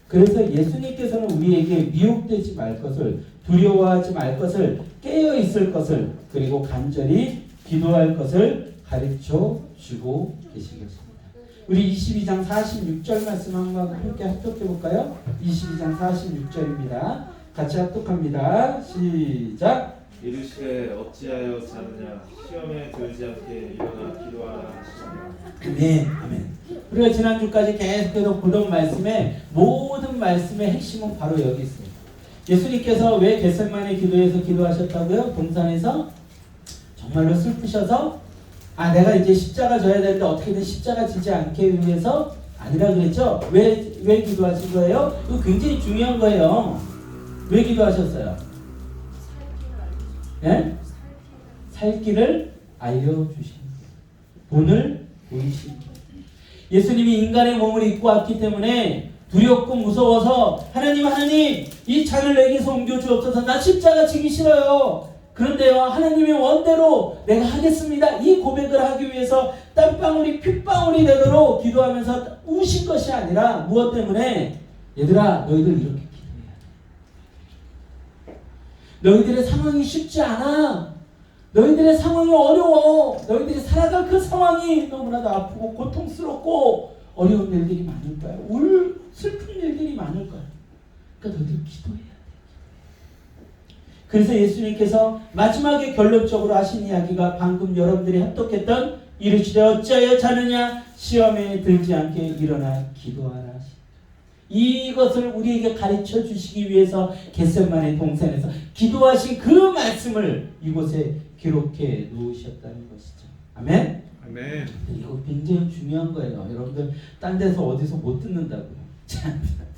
그래서 예수님께서는 우리에게 미혹되지 말 것을, 두려워하지 말 것을, 깨어 있을 것을, 그리고 간절히 기도할 것을 가르쳐 주고 계시겠습니다. 우리 22장 46절 말씀 한번 함께 합독해 볼까요? 22장 46절입니다. 같이 합독합니다. 시작. 이르시되 어찌하여 자느냐 시험에 들지 않게 일어나 기도하라 하시니라. 아멘. 아멘. 우리가 지난주까지 계속해서 보던 말씀의 모든 말씀의 핵심은 바로 여기 있습니다. 예수님께서 왜 겟세마네 기도에서 기도하셨다고요? 동산에서 정말로 슬프셔서 내가 이제 십자가 져야 되는데 어떻게든 십자가 지지 않게 위해서 아니라 그랬죠? 왜 기도하신 거예요? 이거 굉장히 중요한 거예요. 왜 기도하셨어요? 예? 살 길을 알려주신 본을 보이신 예수님이 인간의 몸을 입고 왔기 때문에 두렵고 무서워서 하나님 이 잔을 내게서 옮겨주옵소서. 나 십자가 지기 싫어요. 그런데요 하나님의 원대로 내가 하겠습니다. 이 고백을 하기 위해서 땀방울이 핏방울이 되도록 기도하면서 우신 것이 아니라 무엇 때문에? 얘들아 너희들 이렇게 기도해야 돼. 너희들의 상황이 쉽지 않아. 너희들의 상황이 어려워. 너희들이 살아갈 그 상황이 너무나도 아프고 고통스럽고 어려운 일들이 많을 거야. 슬픈 일들이 많을 거야. 그러니까 너희들 기도해야 돼. 그래서 예수님께서 마지막에 결론적으로 하신 이야기가 방금 여러분들이 합독했던 이르시되 어찌하여 자느냐 시험에 들지 않게 일어나 기도하라. 이것을 우리에게 가르쳐 주시기 위해서 겟세마네 동산에서 기도하신 그 말씀을 이곳에 기록해 놓으셨다는 것이죠. 아멘? 아멘. 이거 굉장히 중요한 거예요. 여러분들 딴 데서 어디서 못 듣는다고요. 자,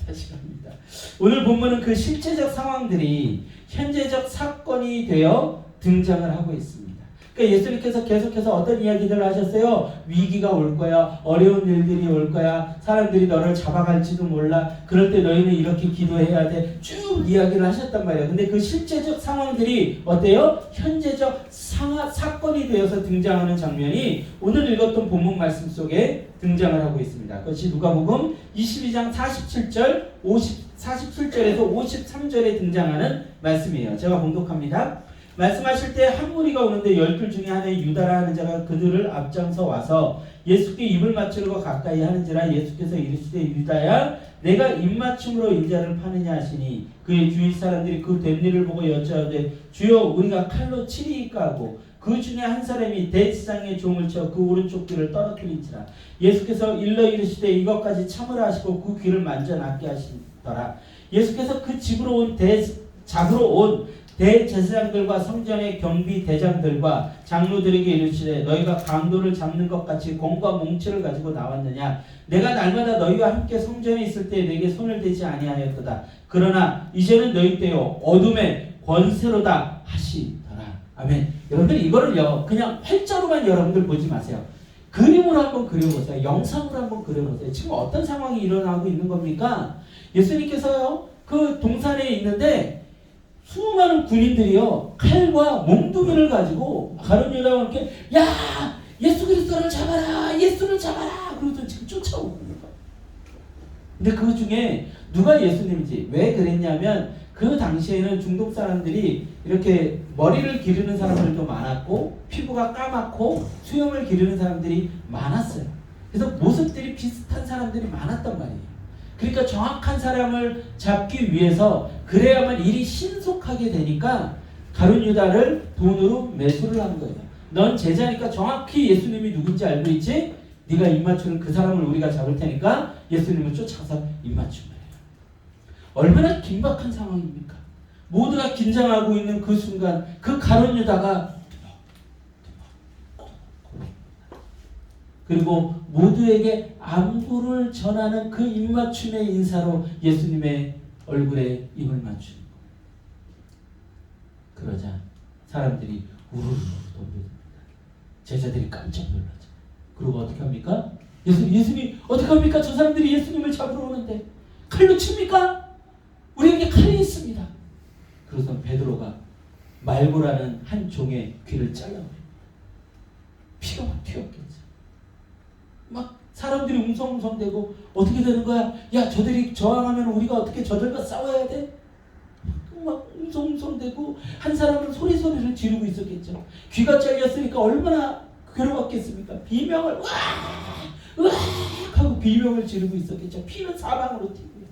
다시 갑니다. 오늘 본문은 그 실제적 상황들이 현재적 사건이 되어 등장을 하고 있습니다. 그러니까 예수님께서 계속해서 어떤 이야기들을 하셨어요? 위기가 올 거야. 어려운 일들이 올 거야. 사람들이 너를 잡아갈지도 몰라. 그럴 때 너희는 이렇게 기도해야 돼. 쭉 이야기를 하셨단 말이에요. 근데 그 실제적 상황들이 어때요? 현재적 사건이 되어서 등장하는 장면이 오늘 읽었던 본문 말씀 속에 등장을 하고 있습니다. 그것이 누가복음 22장 47절에서 53절에 등장하는 말씀이에요. 제가 봉독합니다. 말씀하실 때 한 무리가 오는데 12 중에 하나의 유다라 하는 자가 그들을 앞장서 와서 예수께 입을 맞추려고 가까이 하는지라 예수께서 이르시되 유다야 내가 입맞춤으로 인자를 파느냐 하시니 그의 주위 사람들이 그 된 일을 보고 여짜오되 주여 우리가 칼로 치리이까 하고 그 중에 한 사람이 대지상에 종을 쳐 그 오른쪽 귀를 떨어뜨린지라 예수께서 일러 이르시되 이것까지 참으라 하시고 그 귀를 만져 낫게 하시더라. 예수께서 그 잡으러 온 대제사장들과 성전의 경비 대장들과 장로들에게 이르시되 너희가 강도를 잡는 것 같이 공과 몽치를 가지고 나왔느냐. 내가 날마다 너희와 함께 성전에 있을 때 내게 손을 대지 아니하였도다. 그러나 이제는 너희 때요 어둠의 권세로다 하시더라. 아멘. 여러분들 이거를요 그냥 활자로만 여러분들 보지 마세요. 그림으로 한번 그려보세요. 영상으로 한번 그려보세요. 지금 어떤 상황이 일어나고 있는 겁니까? 예수님께서요 그 동산에 있는데 수많은 군인들이요 칼과 몽둥이를 가지고 가룟 유다와 함께 야 예수 그리스도를 잡아라 예수를 잡아라 그러면서 지금 쫓아오고 있는 거예요. 근데 그 중에 누가 예수님인지 왜 그랬냐면 그 당시에는 중동 사람들이 이렇게 머리를 기르는 사람들도 많았고 피부가 까맣고 수염을 기르는 사람들이 많았어요. 그래서 모습들이 비슷한 사람들이 많았단 말이에요. 그러니까 정확한 사람을 잡기 위해서 그래야만 일이 신속하게 되니까 가룟 유다를 돈으로 매수를 한 거예요. 넌 제자니까 정확히 예수님이 누군지 알고 있지? 네가 입맞추는 그 사람을 우리가 잡을 테니까 예수님을 쫓아가서 입맞춘 거예요. 얼마나 긴박한 상황입니까? 모두가 긴장하고 있는 그 순간 그 가룟 유다가 그리고 모두에게 안부를 전하는 그 입맞춤의 인사로 예수님의 얼굴에 입을 맞추는 거예요. 그러자 사람들이 우르르 덤벼듭니다. 제자들이 깜짝 놀라죠. 그리고 어떻게 합니까? 예수님 어떻게 합니까? 저 사람들이 예수님을 잡으러 오는데 칼로 칩니까? 우리에게 칼이 있습니다. 그래서 베드로가 말고라는 한 종의 귀를 잘라버립니다. 피가 막 튀었겠죠. 막 사람들이 웅성웅성대고 어떻게 되는 거야? 야, 저들이 저항하면 우리가 어떻게 저들과 싸워야 돼? 막 웅성웅성대고 한 사람은 소리를 지르고 있었겠죠. 귀가 잘렸으니까 얼마나 괴로웠겠습니까? 비명을 으악 하고 비명을 지르고 있었겠죠. 피는 사방으로 튀고요.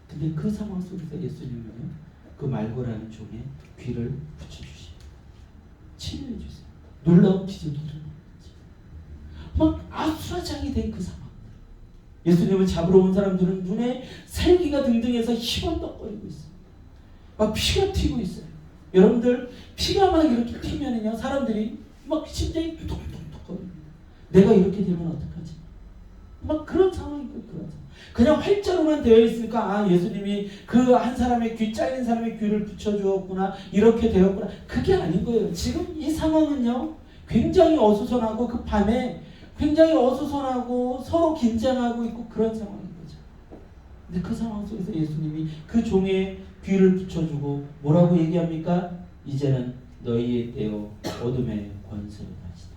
근데 그 상황 속에서 예수님은 그 말고라는 종에 귀를 붙여주시고 치료해주세요. 놀라운 기적이 일어나는 거죠. 막 아수라장이 된 그 상황. 예수님을 잡으러 온 사람들은 눈에 살기가 등등해서 희번덕거리고 있어요. 막 피가 튀고 있어요. 여러분들 피가 막 이렇게 튀면은요 사람들이 막 심장이 톡톡톡거립니다. 내가 이렇게 되면 어떡하지? 막 그런 상황이고 그런 상황. 그냥 활자로만 되어 있으니까 아 예수님이 그 한 사람의 귀 잘린 사람의 귀를 붙여주었구나 이렇게 되었구나 그게 아닌 거예요. 지금 이 상황은요 굉장히 어수선하고 그 밤에 굉장히 어수선하고 서로 긴장하고 있고 그런 상황인 거죠. 근데 그 상황 속에서 예수님이 그 종의 귀를 붙여주고 뭐라고 얘기합니까? 이제는 너희의 때요 어둠의 권세를 하시다.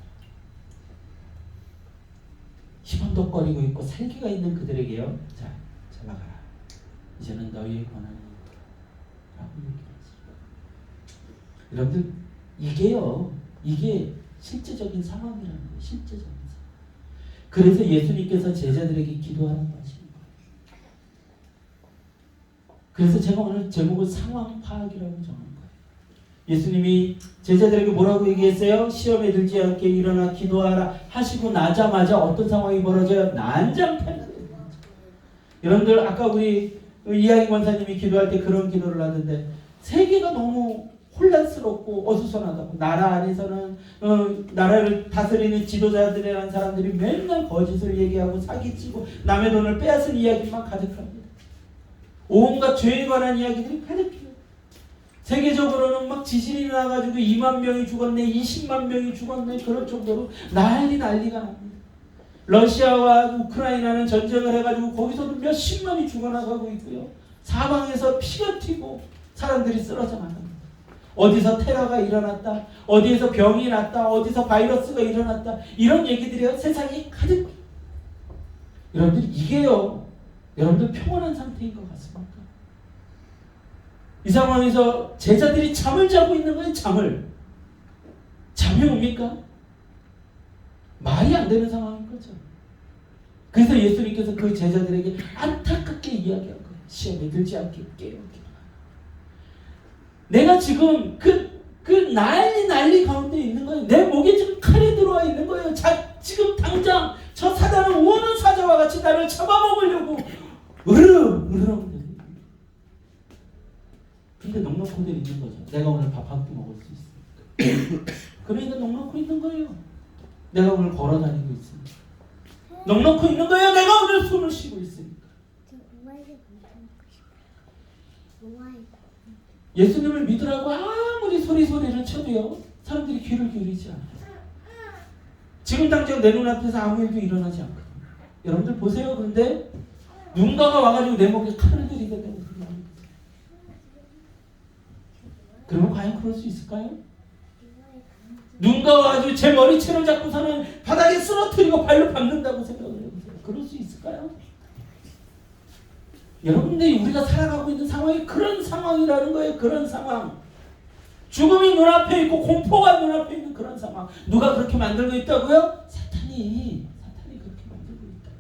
희번덕거리고 있고 살기가 있는 그들에게요. 자, 잡아가라. 이제는 너희의 권한이 라고 얘기하죠. 여러분들 이게요. 이게 실제적인 상황이라는 거예요. 실제적인 상황. 그래서 예수님께서 제자들에게 기도하라고 하시는 거예요. 그래서 제가 오늘 제목을 상황 파악이라고 정한 거예요. 예수님이 제자들에게 뭐라고 얘기했어요? 시험에 들지 않게 일어나 기도하라 하시고 나자마자 어떤 상황이 벌어져요? 난장판이 되는 거죠. 여러분들 아까 우리 이하임 권사님이 기도할 때 그런 기도를 하던데 세계가 너무 혼란스럽고 어수선하다고 나라 안에서는 나라를 다스리는 지도자들이라는 사람들이 맨날 거짓을 얘기하고 사기치고 남의 돈을 빼앗은 이야기만 가득합니다. 온갖 죄에 관한 이야기들이 가득해요. 세계적으로는 막 지진이 나가지고 2만 명이 죽었네, 20만 명이 죽었네 그럴 정도로 난리가 납니다. 러시아와 우크라이나는 전쟁을 해가지고 거기서도 몇십만이 죽어나가고 있고요. 사방에서 피가 튀고 사람들이 쓰러져 나갑니다. 어디서 테러가 일어났다, 어디에서 병이 났다, 어디서 바이러스가 일어났다 이런 얘기들이요 세상에 가득. 여러분들 이게요 여러분들 평온한 상태인 것 같습니까? 이 상황에서 제자들이 잠을 자고 있는 거예요. 잠이 옵니까? 말이 안 되는 상황인 거죠. 그래서 예수님께서 그 제자들에게 안타깝게 이야기한 거예요. 시험에 들지 않게 깨어. 내가 지금 그 난리 가운데 있는 거예요. 내 목에 지금 칼이 들어와 있는 거예요. 지금 당장 저 사단은 우는 사자와 같이 나를 잡아먹으려고 으르렁 근데 넉넉히 있는 거죠. 내가 오늘 밥 한 끼 먹을 수 있으니까. 그러니까 넉넉히 있는 거예요. 내가 오늘 걸어 다니고 있으니까. 넉넉히 있는 거예요. 내가 오늘 숨을 쉬고 있으니까. 예수님을 믿으라고 아무리 소리를 쳐도요. 사람들이 귀를 기울이지 않아요. 지금 당장 내 눈앞에서 아무 일도 일어나지 않거든요. 여러분들 보세요. 그런데 누군가가 와가지고 내 목에 칼을 들이대고 그러면 과연 그럴 수 있을까요? 누군가 와가지고 제 머리채를 잡고서는 바닥에 쓰러뜨리고 발로 밟는다고 생각을 해보세요. 그럴 수 있을까요? 여러분들이 우리가 살아가고 있는 상황이 그런 상황이라는 거예요. 그런 상황. 죽음이 눈앞에 있고 공포가 눈앞에 있는 그런 상황. 누가 그렇게 만들고 있다고요? 사탄이 그렇게 만들고 있다.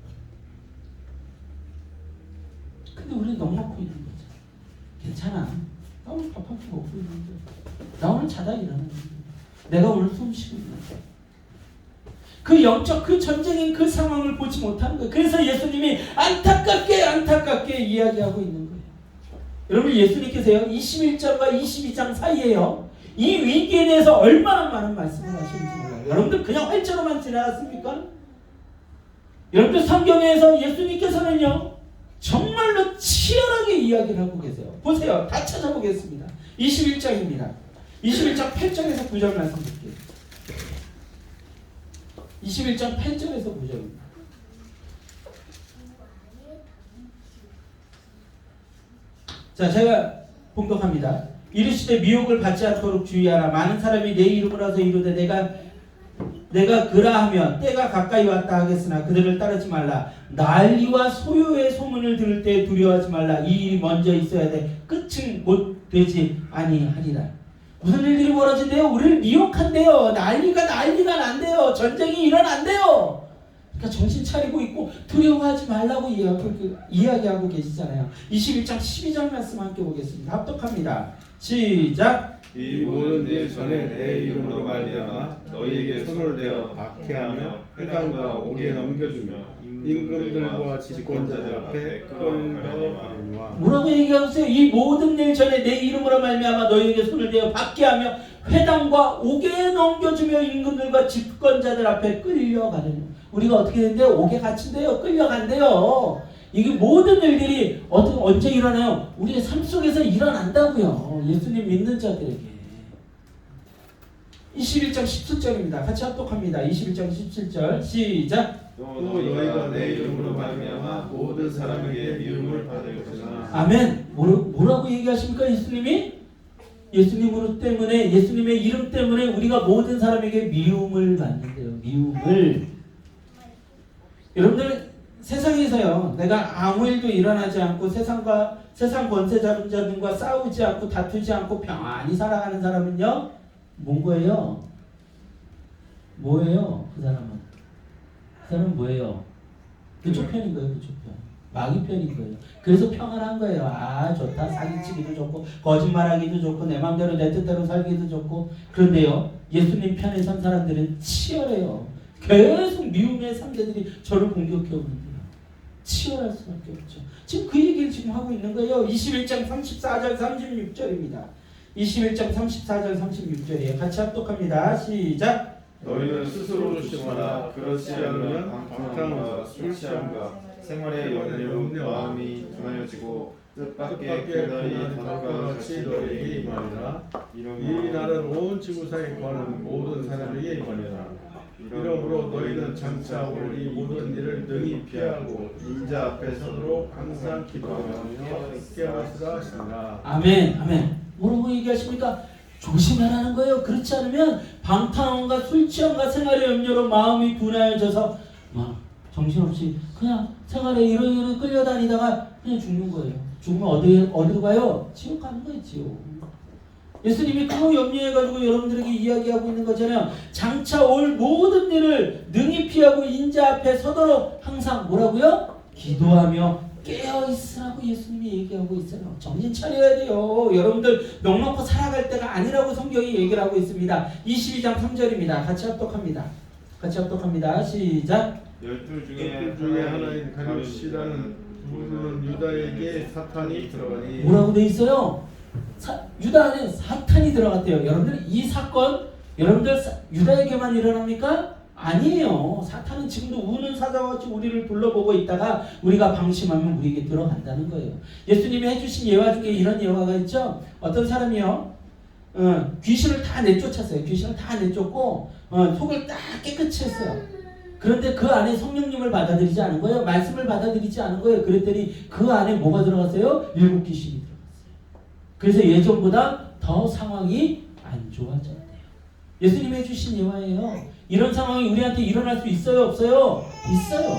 근데 우리는 넉넉히 있는 거죠. 괜찮아. 나 오늘 밥 한 끼 먹고 있는데 나 오늘 자다 일어나는데 내가 오늘 숨 쉬고 있는데 그 영적 그 전쟁인 그 상황을 보지 못하는 거예요. 그래서 예수님이 안타깝게 이야기하고 있는 거예요. 여러분 예수님께서요 21장과 22장 사이에요 이 위기에 대해서 얼마나 많은 말씀을 하시는지 몰라요. 여러분들 그냥 활자로만 지나갔습니까? 여러분들 성경에서 예수님께서는요 정말로 치열하게 이야기를 하고 계세요. 보세요. 다 찾아보겠습니다. 21장입니다. 21장 8절에서 9절 말씀 드릴게요. 21장 8절에서 9절입니다. 자, 제가 봉독합니다. 이르시되 미혹을 받지 않도록 주의하라. 많은 사람이 내 이름을 와서 이르되 내가 내가 그라하면 때가 가까이 왔다 하겠으나 그들을 따르지 말라. 난리와 소요의 소문을 들을 때 두려워하지 말라. 이 일이 먼저 있어야 돼. 끝은 곧 되지 아니하리라. 무슨 일들이 벌어진대요? 우리를 미혹한대요. 난리가 난대요. 전쟁이 일어난대요. 그러니까 정신 차리고 있고 두려워하지 말라고 이야기하고 계시잖아요. 21장 12절 말씀 함께 보겠습니다. 합독합니다. 시작. 이 모든 일 전에 내 이름으로 말미암아 너희에게 손을 대어 박해하며 회당과 옥에 넘겨주며 임금들과 집권자들 앞에 끌어가려니와. 뭐라고 얘기하세요? 이 모든 일 전에 내 이름으로 말미암아 너희에게 손을 대어 박해하며 회당과 옥에 넘겨주며 임금들과 집권자들 앞에 끌려가려니. 우리가 어떻게 된대요? 옥에 갇힌대요. 끌려간대요. 이게 모든 일들이 언제 일어나요? 우리의 삶 속에서 일어난다고요. 예수님 믿는 자들에게. 21장 17절입니다. 같이 합독합니다. 21장 17절 시작. 또 너희가 내 이름으로 말미암아 모든 사람에게 미움을 받을 것이나. 아멘. 뭐라고 얘기하십니까? 예수님이? 예수님의 이름 때문에 우리가 모든 사람에게 미움을 받는데요. 미움을. 여러분들 세상에서요, 내가 아무 일도 일어나지 않고 세상 권세자들과 싸우지 않고 다투지 않고 평안히 살아가는 사람은요, 뭔 거예요? 뭐예요? 그 사람은? 그 사람은 뭐예요? 그쪽 편인 거예요, 그쪽 편. 마귀 편인 거예요. 그래서 평안한 거예요. 아, 좋다. 사기치기도 좋고, 거짓말하기도 좋고, 내 맘대로 내 뜻대로 살기도 좋고. 그런데요, 예수님 편에 선 사람들은 치열해요. 계속 미움의 상대들이 저를 공격해 오는데요. 치열할 수밖에 없죠. 지금 그 얘기를 지금 하고 있는 거예요. 21장 34절 36절입니다. 21장 34절 36절이에요. 같이 합독합니다. 시작. 너희는 스스로 조심하라. 그렇지 않으면 방탕과 술 취함과 생활의 염려로 마음이 둔하여지고 뜻밖의 깨달이 바닷과 같이 너희에게 임하리라. 이 날은 온 지구상에 관한 모든 사람에게 임하리라. 이러므로 너희는 장차 올 이 모든 일을 능히 피하고 인자 앞에 서도록 항상 기도하며 깨어있으라 하시니라. 아멘. 아멘. 뭐라고 얘기하십니까? 조심하라는 거예요. 그렇지 않으면 방탕함과 술 취함과 생활의 염려로 마음이 둔하여져서 막 정신없이 그냥 생활에 이러이러 끌려다니다가 그냥 죽는 거예요. 죽으면 어디로 가요? 지옥 가는 거예요. 지옥. 예수님이 그거 염려해가지고 여러분들에게 이야기하고 있는 거잖아요. 장차 올 모든 일을 능히 피하고 인자 앞에 서도록 항상 뭐라고요? 기도하며 깨어있으라고 예수님이 얘기하고 있어요. 정신 차려야 돼요. 여러분들 넉넉히 살아갈 때가 아니라고 성경이 얘기를 하고 있습니다. 22장 3절입니다. 같이 합독합니다. 시작. 열둘 그 중에 하나인 가룟시라는 부르는 유다에게 사탄이 들어가니. 뭐라고 돼 있어요? 유다 안에 사탄이 들어갔대요. 여러분들 이 사건 여러분들 유다에게만 일어납니까? 아니에요. 사탄은 지금도 우는 사자같이 우리를 둘러보고 있다가 우리가 방심하면 우리에게 들어간다는 거예요. 예수님이 해주신 예화 중에 이런 예화가 있죠. 어떤 사람이요, 귀신을 다 내쫓았어요. 귀신을 다 내쫓고 속을 딱 깨끗이 했어요. 그런데 그 안에 성령님을 받아들이지 않은 거예요. 말씀을 받아들이지 않은 거예요. 그랬더니 그 안에 뭐가 들어갔어요? 7 귀신이 들어갔어요. 그래서 예전보다 더 상황이 안 좋아졌대요. 예수님이 해주신 예화예요. 이런 상황이 우리한테 일어날 수 있어요? 없어요? 있어요.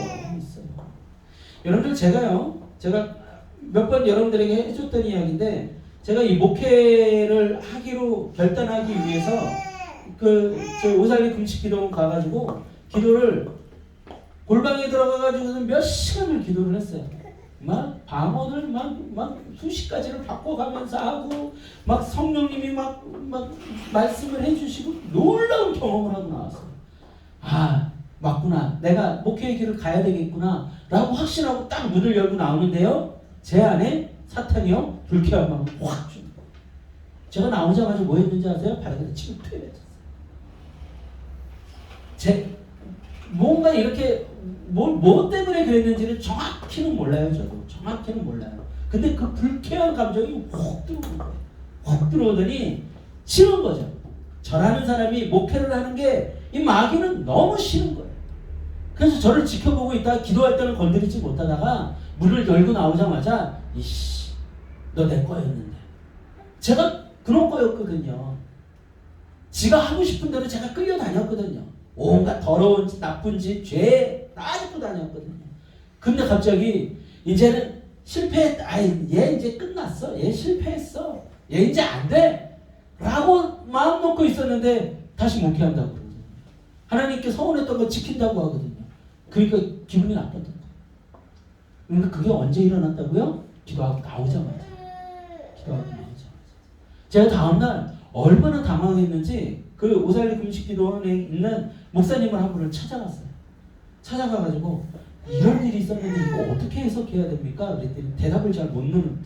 여러분들 제가 몇 번 여러분들에게 해줬던 이야기인데, 제가 이 목회를 하기로 결단하기 위해서 저 오살리 금식기도원 가가지고 기도를 골방에 들어가가지고는 몇 시간을 기도를 했어요. 막 방언을 막 수십 가지를 바꿔가면서 하고, 막 성령님이 막 말씀을 해주시고 놀라운 경험을 하고 나왔어요. 아, 맞구나. 내가 목회의 길을 가야 되겠구나 라고 확신하고 딱 문을 열고 나오는데요, 제 안에 사탄이요, 불쾌한 마음을 확 줍니다. 제가 나오자마자 뭐 했는지 아세요? 바닥에다 치고 퇴했어요. 뭔가 이렇게 뭐 때문에 그랬는지는 정확히는 몰라요. 저도 정확히는 몰라요. 근데 그 불쾌한 감정이 확 들어오는 거예요. 확 들어오더니 싫은 거죠. 저라는 사람이 목회를 하는 게 이 마귀는 너무 싫은 거예요. 그래서 저를 지켜보고 있다가 기도할 때는 건드리지 못하다가 문을 열고 나오자마자 이씨, 너 내 거였는데. 제가 그런 거였거든요. 지가 하고 싶은 대로 제가 끌려다녔거든요. 온갖 더러운 짓, 나쁜 짓, 죄 다 짓고 다녔거든요. 근데 갑자기 이제는 실패했다. 얘 이제 끝났어. 얘 실패했어. 얘 이제 안 돼. 라고 마음 놓고 있었는데 다시 목회한다고 그러거든요. 하나님께 서운했던 거 지킨다고 하거든요. 그러니까 기분이 나빴던 거예요. 그러니까 그게 언제 일어났다고요? 기도하고 나오자마자. 기도하고 나오자마자. 제가 다음날 얼마나 당황했는지 그 오살리 금식기도원에 있는 목사님을 한 분을 찾아갔어요. 찾아가가지고 이런 일이 있었는데 이거 어떻게 해석해야 됩니까? 그랬더니 대답을 잘 못 누르더라고요.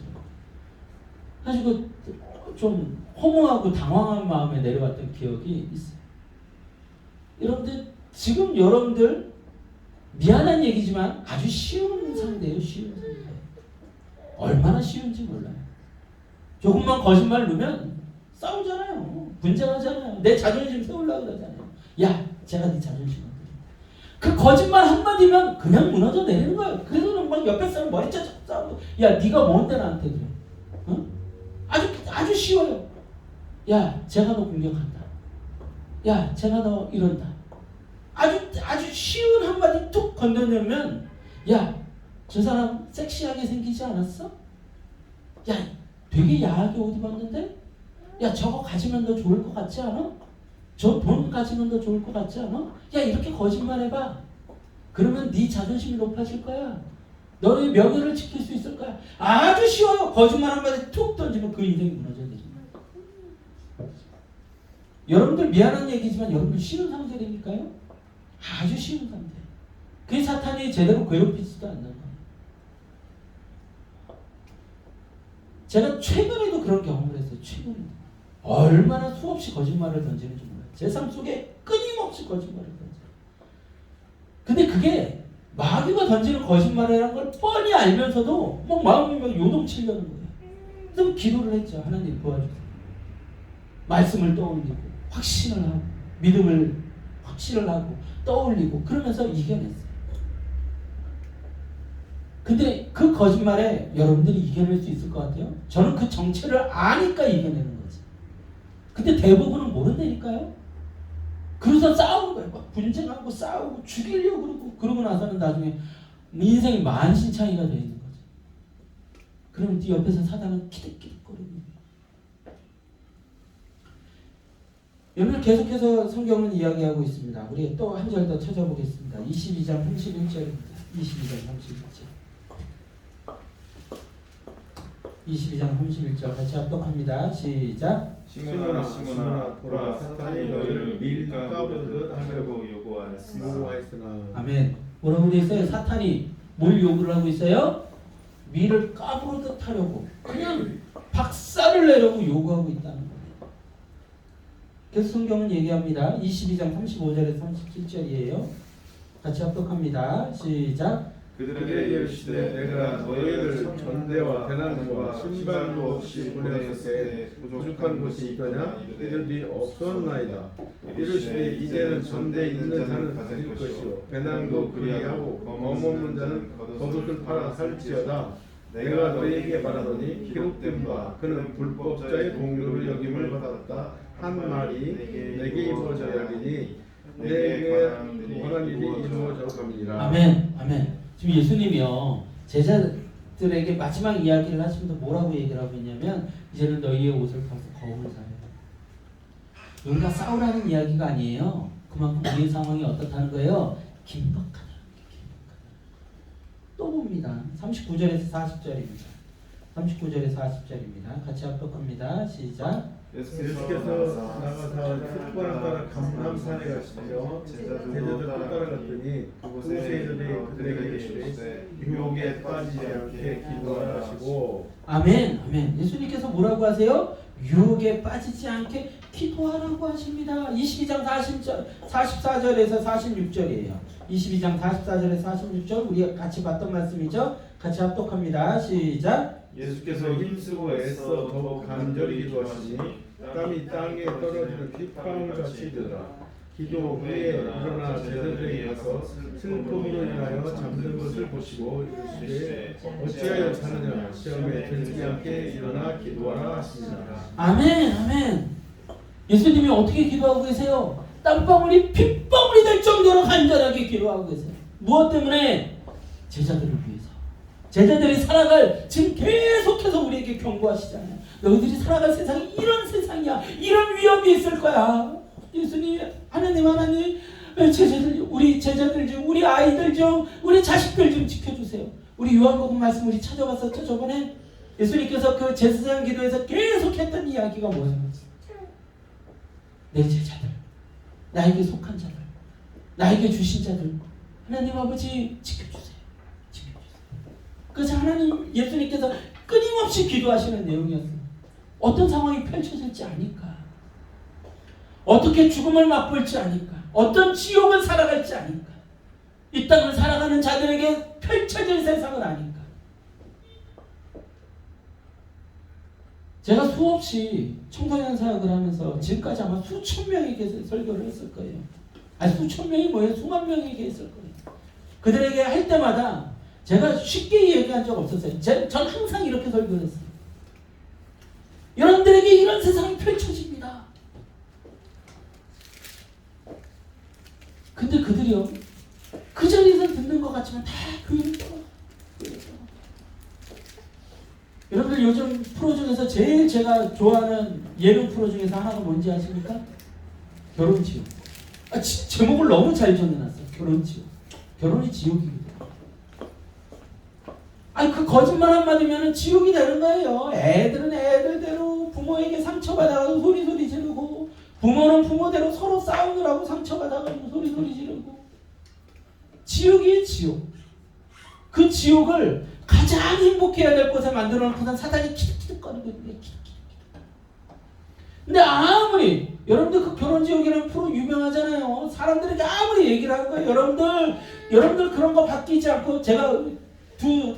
그래가지고 좀 허무하고 당황한 마음에 내려왔던 기억이 있어요. 여러분들 지금 여러분들 미안한 얘기지만 아주 쉬운 상대예요. 쉬운 상대. 얼마나 쉬운지 몰라요. 조금만 거짓말 넣으면 싸우잖아요. 분쟁하잖아요. 내 자존심 세우려고 그러잖아요. 야, 제가 네 자존심 안 드린다. 그 거짓말 한마디면 그냥 무너져 내리는 거예요. 그래서는 막 옆에 사람 머리 짜증 싸우고, 야, 네가 뭔데 나한테 그래? 어? 아주 쉬워요. 야, 제가 너 공격한다. 야, 제가 너 이런다. 아주 쉬운 한마디 툭 건너내면, 야, 저 사람 섹시하게 생기지 않았어? 야, 되게 야하게 옷 입었는데? 야, 저거 가지면 더 좋을 것 같지 않아? 저 돈 가지면 더 좋을 것 같지 않아? 야, 이렇게 거짓말해봐. 그러면 네 자존심이 높아질 거야. 너의 명예를 지킬 수 있을 거야. 아주 쉬워요. 거짓말 한마디 툭 던지면 그 인생이 무너져야 되죠. 여러분들 미안한 얘기지만 여러분들 쉬운 상대니까요. 아주 쉬운 상대. 그게 사탄이 제대로 괴롭히지도 않는 거예요. 제가 최근에도 그런 경험을 했어요. 최근에도. 얼마나 수없이 거짓말을 던지는지 몰라요. 제 삶 속에 끊임없이 거짓말을 던져요. 근데 그게 마귀가 던지는 거짓말이라는 걸 뻔히 알면서도 막 마음이 막 요동치려는 거예요. 그래서 기도를 했죠. 하나님 도와주세요. 말씀을 떠올리고 확신을 하고 믿음을 확신을 하고 떠올리고 그러면서 이겨냈어요. 근데 그 거짓말에 여러분들이 이겨낼 수 있을 것 같아요? 저는 그 정체를 아니까 이겨내는 거지. 근데 대부분은 모른다니까요? 그래서 싸우는 거예요. 막 분쟁하고 싸우고 죽이려고 그러고 나서는 나중에 인생이 만신창이가 되어 있는 거죠. 그러면 네 옆에서 사단은 키득키득거리고. 여러분 계속해서 성경은 이야기하고 있습니다. 우리 또 한 절 더 찾아보겠습니다. 22장 31절입니다. 22장 31절. 22장 31절 같이 합독합니다. 시작. 시몬아 보라 사탄이 너희를 밀가 보듯 하려고 요구하였으나. 아멘. 뭐라고 되어 있어요? 사탄이 뭘 요구를 하고 있어요? 밀을 까부르듯 하려고 그냥 박살을 내려고 요구하고 있다는 거예요. 그래서 성경은 얘기합니다. 22장 35절에서 37절이에요. 같이 합독합니다. 시작. 그들에게 이르시되 내가 너희를 전대와 대난과 신발도 없이 보내었을 때 부족한 곳이 있거냐? 이들이 없었나이다. 이르시되 이제는 전대 있는 자는 가질 것이요 배낭도 그리하고 검없는 자는 겉옷을 팔아 살지어다. 내가 너희에게 말하노니 기록된 바 그는 불법자의 동료를 여김을 받았다 한 말이 내게 이루어져야 하리니 내게 관한 일이 이루어져 갑니다. 아멘. 아멘. 지금 예수님이요 제자들에게 마지막 이야기를 하시면서 뭐라고 얘기를 하고 있냐면 이제는 너희의 옷을 벗어 거울을 사야 돼. 누군가 싸우라는 이야기가 아니에요. 그만큼 우리의 상황이 어떻다는 거예요? 긴박하다는 게 긴박하다. 또 봅니다. 39절에서 40절입니다. 39절에서 40절입니다. 같이 합독합니다. 시작. 예수께서 나가사 습관을 따라 감람산에 가시며 제자들도 따라갔더니 그곳에 이르되 그들에게 이르시되 유혹에 빠지지 않게 기도하라 하시고. 아멘. 아멘. 예수님께서 뭐라고 하세요? 유혹에 빠지지 않게 기도하라고 하십니다. 22장 44절에서 46절이에요. 22장 44절에서 46절 우리가 같이 봤던 말씀이죠. 같이 합독합니다. 시작. 예수께서 힘쓰고 애써 더욱 간절히 기도하시니 땀이 땅에 떨어지는 핏방울같이 되더라. 기도 후에 일어나 제자들에게 가서 슬픔으로 인하여 잠든 것을 보시고 이르시되 어찌하여 자느냐 시험에 들지 않게 일어나 기도하라 하십니다. 아멘. 아멘. 예수님이 어떻게 기도하고 계세요? 땀방울이 핏방울이 될 정도로 간절하게 기도하고 계세요. 무엇 때문에? 제자들을 위해서. 제자들이 살아갈, 지금 계속해서 우리에게 경고하시잖아요. 너희들이 살아갈 세상이 이런 세상이야. 이런 위험이 있을 거야. 예수님, 하나님, 제자들, 우리 제자들 좀, 우리 아이들 좀, 우리 자식들 좀 지켜주세요. 우리 요한복음 말씀 우리 찾아봤었죠, 저번에? 예수님께서 그 제사장 기도에서 계속 했던 이야기가 뭐예요? 내 제자들, 나에게 속한 자들, 나에게 주신 자들, 하나님 아버지 지켜주세요. 그래서 하나님, 예수님께서 끊임없이 기도하시는 내용이었어요. 어떤 상황이 펼쳐질지 아니까, 어떻게 죽음을 맛볼지 아니까, 어떤 지옥을 살아갈지 아니까, 이 땅을 살아가는 자들에게 펼쳐질 세상을 아니까. 제가 수없이 청소년 사역을 하면서 지금까지 아마 수천 명에게 설교를 했을 거예요. 아니 수천 명이 뭐예요? 수만 명에게 했을 거예요. 그들에게 할 때마다 제가 쉽게 얘기한 적 없었어요. 전 항상 이렇게 설교를 했어요. 여러분들에게 이런 세상이 펼쳐집니다. 근데 그들이요, 그 자리에서 듣는 것 같지만 다 교회를 떠나. 여러분들 요즘 프로 중에서 제일 제가 좋아하는 예능 프로 중에서 하나가 뭔지 아십니까? 결혼지옥. 제목을 너무 잘 정해놨어요. 결혼지옥. 결혼이 지옥입니다. 아니 그 거짓말 한마디면 지옥이 되는 거예요. 애들은 애들대로 부모에게 상처받아가지고 소리 지르고, 부모는 부모대로 서로 싸우느라고 상처받아가지고 소리 지르고. 지옥이에요, 지옥. 그 지옥을 가장 행복해야 될 곳에 만들어 놓고선 사단이 키득키득거리고 있는 거예요. 근데 아무리 여러분들 그 결혼지옥이라는 프로 유명하잖아요. 사람들에게 아무리 얘기를 하는 거예요. 여러분들 그런 거 바뀌지 않고, 제가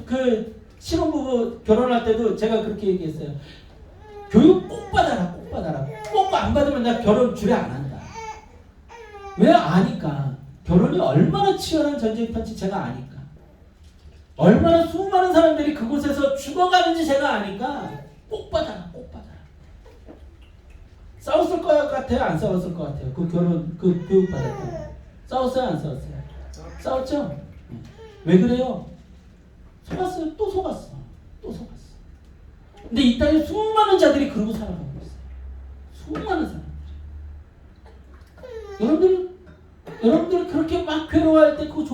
그 신혼부부 결혼할 때도 제가 그렇게 얘기했어요. 교육 꼭 받아라. 꼭 안 받으면 나 결혼 주례 안 한다. 왜? 아니까. 결혼이 얼마나 치열한 전쟁터인지 제가 아니까. 얼마나 수많은 사람들이 그곳에서 죽어가는지 제가 아니까 꼭 받아라. 싸웠을 것 같아요? 안 싸웠을 것 같아요? 그 결혼, 그 교육 받을 때 싸웠어요? 안 싸웠어요? 싸웠죠? 왜 그래요? 속았어요. 또 속았어. 근데 이 땅에 수많은 자들이 그러고 살아가고 있어요. 수많은 사람들이. 여러분들 그렇게 막 괴로워할 때 그거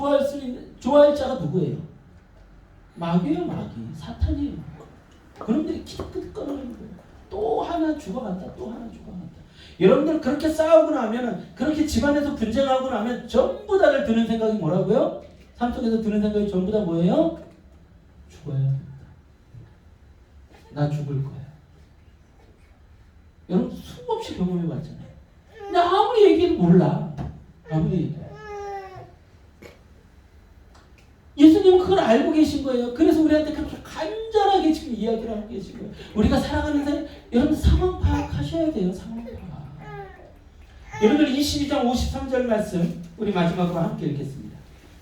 좋아할 자가 누구예요? 마귀예요, 마귀. 사탄이에요. 그놈들이 키득키득거리는 거예요. 또 하나 죽어간다. 여러분들 그렇게 싸우고 나면, 그렇게 집안에서 분쟁하고 나면 전부 다들 드는 생각이 뭐라고요? 삶 속에서 드는 생각이 전부 다 뭐예요? 죽어야 된다. 나 죽을 거야. 여러분 수없이 경험해봤잖아요. 근데 아무리 얘기해도 몰라. 예수님은 그걸 알고 계신 거예요. 그래서 우리한테 그렇게 간절하게 지금 이야기를 하고 계신 거예요. 우리가 살아가는 삶, 여러분 상황 파악하셔야 돼요. 상황 파악. 여러분들 22장 53절 말씀 우리 마지막으로 함께 읽겠습니다.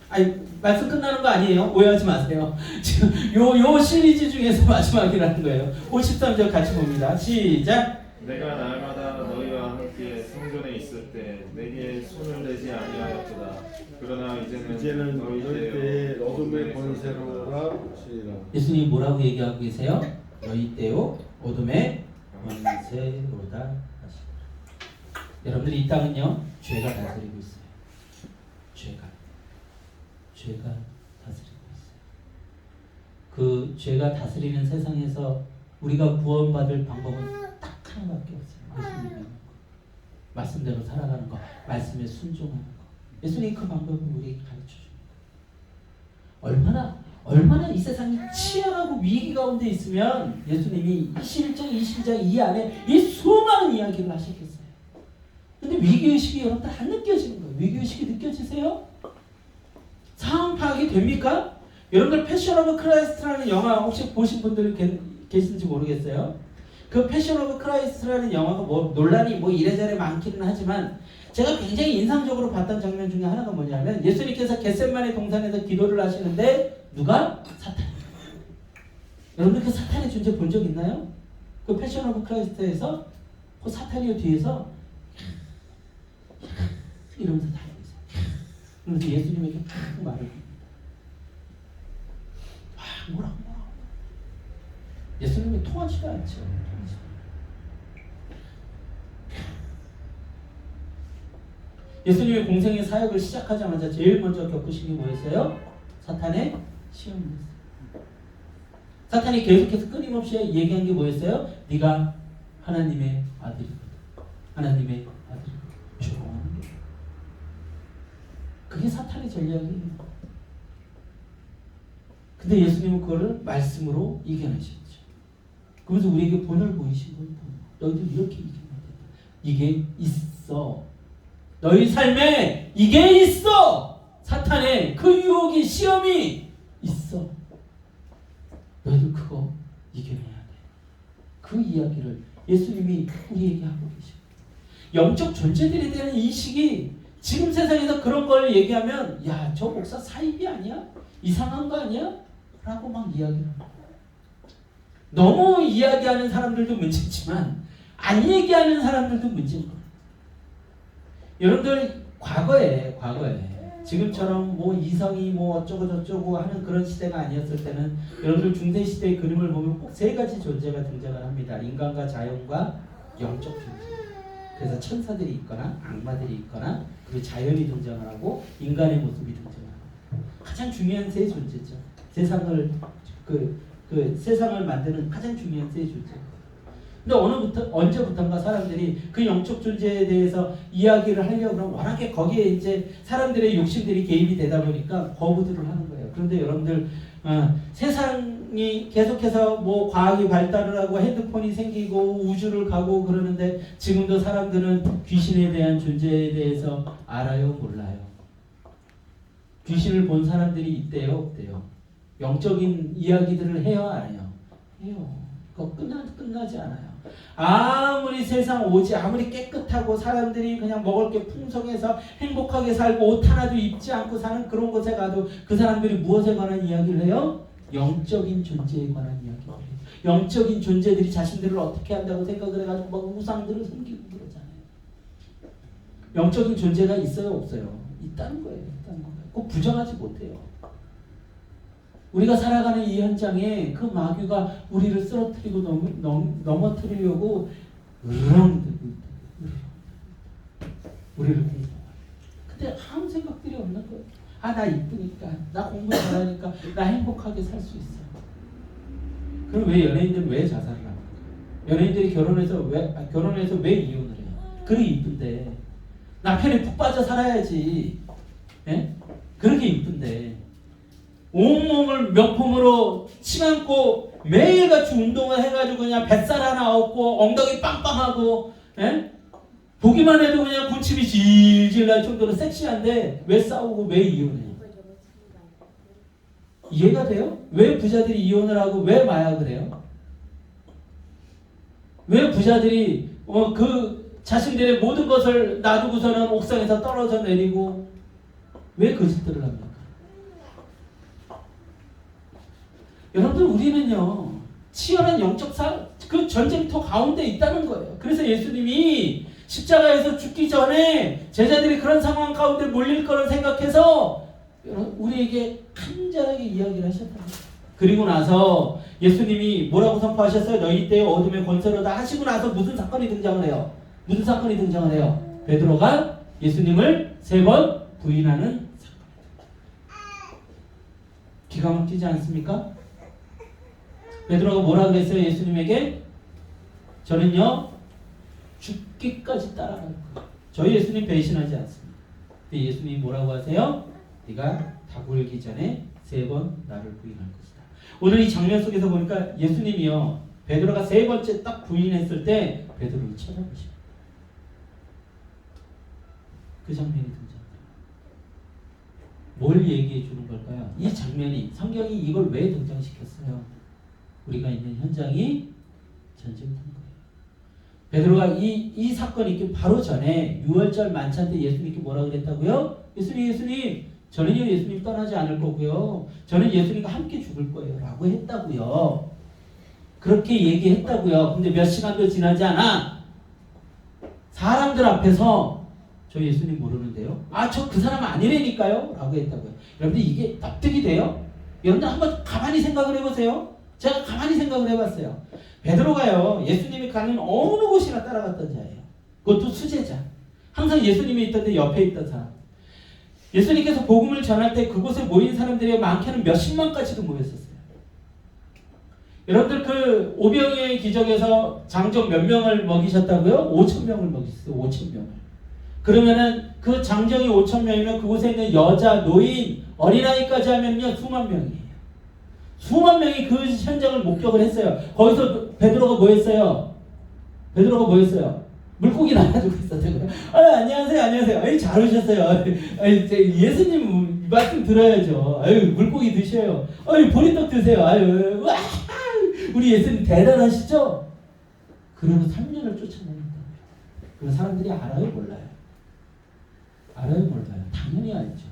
아니 말씀 끝나는 거 아니에요. 오해하지 마세요. 지금 요 시리즈 중에서 마지막이라는 거예요. 53절 같이 봅니다. 시작. 내가 날마다 너희와 함께 성전에 있을 때 내게 손을 대지 아니하였도다. 그러나 이제는 너희 때에 어둠의 권세로라. 예수님 뭐라고 얘기하고 계세요? 너희 때요 어둠의 권세로다 하시고. 여러분들 이 땅은요 죄가 다스리고 있어요. 죄가 다스리고 있어요. 그 죄가 다스리는 세상에서 우리가 구원받을 방법은 딱 하나밖에 없어요. 예수님의 말씀대로 살아가는 거, 말씀에 순종하는 거. 예수님이 그 방법을 우리에게 가르쳐 줍니다. 얼마나 이 세상이 치열하고 위기 가운데 있으면 예수님이 21장, 22장 이 안에 이 수많은 이야기를 하셨겠어요. 근데 위기의식이 여러분들 안 느껴지는 거예요. 위기의식이 느껴지세요? 상황 파악이 됩니까? 여러분들 패션 오브 크라이스트라는 영화 혹시 보신 분들 계신지 모르겠어요. 그 패션 오브 크라이스트라는 영화가 뭐 논란이 뭐 이래저래 많기는 하지만 제가 굉장히 인상적으로 봤던 장면 중에 하나가 뭐냐면 예수님께서 겟세마네 동산에서 기도를 하시는데 누가? 사탄. 여러분들 그 사탄의 존재 본 적 있나요? 그 패션 오브 크라이스트에서 그 사탄이 뒤에서 이러면서 달리고 있어요. 그러면서 예수님에게 막 말을 합니다. 뭐라고. 예수님이 통하지도 않죠. 예수님의 공생의 사역을 시작하자마자 제일 먼저 겪으신 게 뭐였어요? 사탄의 시험이었어요. 사탄이 계속해서 끊임없이 얘기한 게 뭐였어요? 네가 하나님의 아들이거든. 하나님의 아들이거든. 조롱하는 게. 그게 사탄의 전략이에요. 근데 예수님은 그거를 말씀으로 이겨내셨죠. 그래서 우리에게 본을 보이신 거예요. 너희들 이렇게 이기면 된다. 이게 있어. 너희 삶에 이게 있어. 사탄의 그 유혹이 시험이 있어. 너희들 그거 이겨내야 돼. 그 이야기를 예수님이 우리에게 하고 계십니다. 영적 존재들에 대한 인식이 지금 세상에서 그런 걸 얘기하면 야, 저 목사 사입이 아니야? 이상한 거 아니야? 라고 막 이야기를 합니다. 너무 이야기하는 사람들도 문제지만 안 얘기하는 사람들도 문제인 거예요. 여러분들 과거에 지금처럼 뭐 이성이 뭐 어쩌고 저쩌고 하는 그런 시대가 아니었을 때는 여러분들 중세 시대의 그림을 보면 꼭 세 가지 존재가 등장을 합니다. 인간과 자연과 영적 존재. 그래서 천사들이 있거나 악마들이 있거나 그리고 자연이 등장을 하고 인간의 모습이 등장을 하고 가장 중요한 세 존재죠. 세상을 세상을 만드는 가장 중요한 세 존재. 근데 언제부턴가 사람들이 그 영적 존재에 대해서 이야기를 하려고 하면 워낙에 거기에 이제 사람들의 욕심들이 개입이 되다 보니까 거부들을 하는 거예요. 그런데 여러분들 세상이 계속해서 뭐 과학이 발달을 하고 핸드폰이 생기고 우주를 가고 그러는데 지금도 사람들은 귀신에 대한 존재에 대해서 알아요? 몰라요? 귀신을 본 사람들이 있대요? 없대요? 영적인 이야기들을 해요? 안 해요? 해요. 그거 끝나지 않아요. 아무리 세상 오지 아무리 깨끗하고 사람들이 그냥 먹을 게 풍성해서 행복하게 살고 옷 하나도 입지 않고 사는 그런 곳에 가도 그 사람들이 무엇에 관한 이야기를 해요? 영적인 존재에 관한 이야기를 해요. 영적인 존재들이 자신들을 어떻게 한다고 생각을 해가지고 막 우상들을 섬기고 그러잖아요. 영적인 존재가 있어요? 없어요? 있다는 거예요. 꼭 부정하지 못해요. 우리가 살아가는 이 현장에 그 마귀가 우리를 쓰러뜨리고 넘어뜨리려고 우리를 공부해요. 근데 아무 생각들이 없는 거예요. 나 이쁘니까, 나 공부 잘하니까, 나 행복하게 살 수 있어. 그럼 왜 연예인들은 왜 자살을 합니까? 연예인들이 결혼해서 왜 이혼을 해요? 그렇게 이쁜데 남편이 푹 빠져 살아야지. 예? 그렇게 이쁜데 온몸을 명품으로 치안고 매일같이 운동을 해가지고 그냥 뱃살 하나 없고 엉덩이 빵빵하고 에? 보기만 해도 그냥 군침이 질질 날 정도로 섹시한데 왜 싸우고 왜 이혼해요? 이해가 돼요? 왜 부자들이 이혼을 하고 왜 마약을 해요? 왜 부자들이 그 자신들의 모든 것을 놔두고서는 옥상에서 떨어져 내리고 왜 그 짓들을 합니까? 여러분들 우리는요 치열한 영적 그 전쟁터 가운데 있다는 거예요. 그래서 예수님이 십자가에서 죽기 전에 제자들이 그런 상황 가운데 몰릴 거를 생각해서 우리에게 간절하게 이야기를 하셨다. 그리고 나서 예수님이 뭐라고 선포하셨어요? 너희 때의 어둠의 권세로다 하시고 나서 무슨 사건이 등장을 해요? 무슨 사건이 등장을 해요? 베드로가 예수님을 3번 부인하는 사건. 기가 막히지 않습니까? 베드로가 뭐라 그랬어요? 예수님에게 저는요 죽기까지 따라갈 거예요. 저희 예수님 배신하지 않습니다. 근데 예수님이 뭐라고 하세요? 네가 다굴기 전에 3번 나를 부인할 것이다. 오늘 이 장면 속에서 보니까 예수님이요 베드로가 3번째 딱 부인했을 때 베드로를 쳐다보십니다. 그 장면이 등장합니다. 뭘 얘기해 주는 걸까요? 이 장면이 성경이 이걸 왜 등장시켰어요? 우리가 있는 현장이 전쟁터인 거예요. 베드로가 이 사건이 있기 바로 전에 6월절 만찬 때 예수님께 뭐라 그랬다고요? 예수님 저는요 예수님 떠나지 않을 거고요. 저는 예수님과 함께 죽을 거예요. 라고 했다고요. 그렇게 얘기했다고요. 근데 몇 시간도 지나지 않아 사람들 앞에서 저 예수님 모르는데요. 아, 저 그 사람 아니라니까요. 라고 했다고요. 여러분들 이게 납득이 돼요? 여러분들 한번 가만히 생각을 해보세요. 제가 가만히 생각을 해봤어요. 베드로가요, 예수님이 가는 어느 곳이나 따라갔던 자예요. 그것도 수제자. 항상 예수님이 있던 데 옆에 있던 사람. 예수님께서 복음을 전할 때 그곳에 모인 사람들이 많게는 몇십만까지도 모였었어요. 여러분들 그 오병이어의 기적에서 장정 몇 명을 먹이셨다고요? 5,000명을 먹이셨어요. 5,000명을. 그러면은 그 장정이 5,000명이면 그곳에 있는 여자, 노인, 어린아이까지 하면요 수만 명이에요. 수만 명이 그 현장을 목격을 했어요. 거기서 베드로가 뭐 했어요? 베드로가 뭐 했어요? 물고기 놔가지고 있었어요. 안녕하세요, 안녕하세요. 아유, 잘 오셨어요. 아유, 예수님 말씀 들어야죠. 아유, 물고기 드셔요. 아유, 보리떡 드세요. 아유, 와, 우리 예수님 대단하시죠? 그러고 3년을 쫓아다녔다. 그럼 사람들이 알아요, 몰라요? 알아요, 몰라요? 당연히 알죠.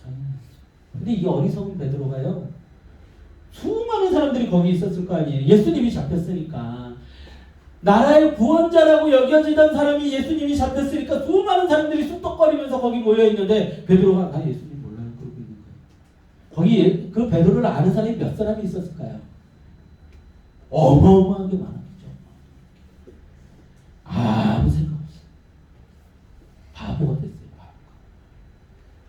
당연히 알죠. 근데 이 어리석은 베드로가요, 수많은 사람들이 거기 있었을 거 아니에요. 예수님이 잡혔으니까. 나라의 구원자라고 여겨지던 사람이 예수님이 잡혔으니까 수많은 사람들이 쑥덕거리면서 거기 모여있는데 베드로가 나 예수님 몰라요. 그러고 있는 거예요. 거기 그 베드로를 아는 사람이 몇 사람이 있었을까요? 어마어마하게 많았죠. 아무 생각 없어요. 바보가 됐어요. 바보가.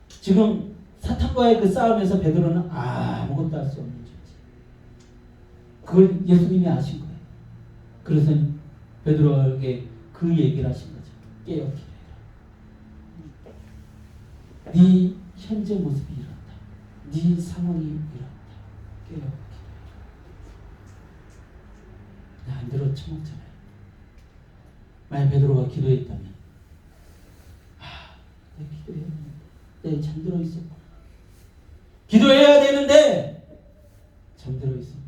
지금 사탄과의 그 싸움에서 베드로는 아무것도 할 수 없는 존재. 그걸 예수님이 아신 거예요. 그래서 베드로에게 그 얘기를 하신 거죠. 깨어 기도해라. 네 현재 모습이 이렇다. 네 상황이 이렇다. 깨어 기도해라. 안 들어 처먹잖아요. 만약 베드로가 기도했다면 내가 기도해야 되는데 내가 잠들어 있었구나. 기도해야 되는데 잠들어 있었구나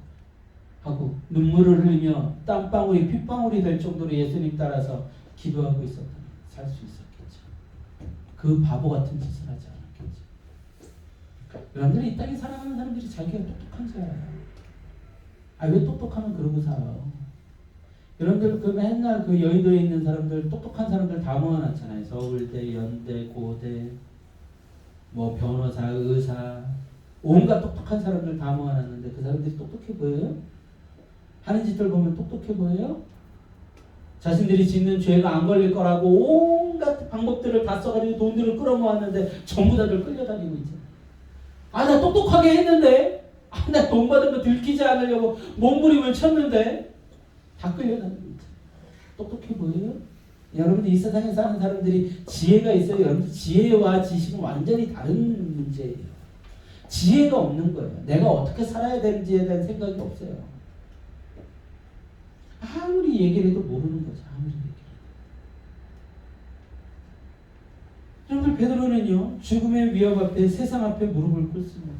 하고 눈물을 흘리며 땀방울이 핏방울이 될 정도로 예수님 따라서 기도하고 있었다면 살 수 있었겠죠. 그 바보 같은 짓을 하지 않았겠죠. 여러분들이 이 땅에 살아가는 사람들이 자기가 똑똑한 줄 알아요. 왜 똑똑하면 그러고 살아? 여러분들 그 맨날 그 여의도에 있는 사람들, 똑똑한 사람들 다 모아놨잖아요. 서울대, 연대, 고대, 뭐 변호사, 의사, 온갖 똑똑한 사람들 다 모아놨는데 그 사람들이 똑똑해 보여요? 하는 짓들 보면 똑똑해 보여요? 자신들이 짓는 죄가 안 걸릴 거라고 온갖 방법들을 다 써가지고 돈들을 끌어모았는데 전부 다들 끌려다니고 있잖아요. 나 똑똑하게 했는데, 나 돈 받은 거 들키지 않으려고 몸부림을 쳤는데 다 끌려다니고 있잖아요. 똑똑해 보여요? 여러분들 이 세상에 사는 사람들이 지혜가 있어요. 여러분들 지혜와 지식은 완전히 다른 문제예요. 지혜가 없는 거예요. 내가 어떻게 살아야 되는지에 대한 생각이 없어요. 아무리 얘기를 해도 모르는 거죠. 아무리 얘기를 해도. 여러분들 베드로는요, 죽음의 위협 앞에, 세상 앞에 무릎을 꿇습니다.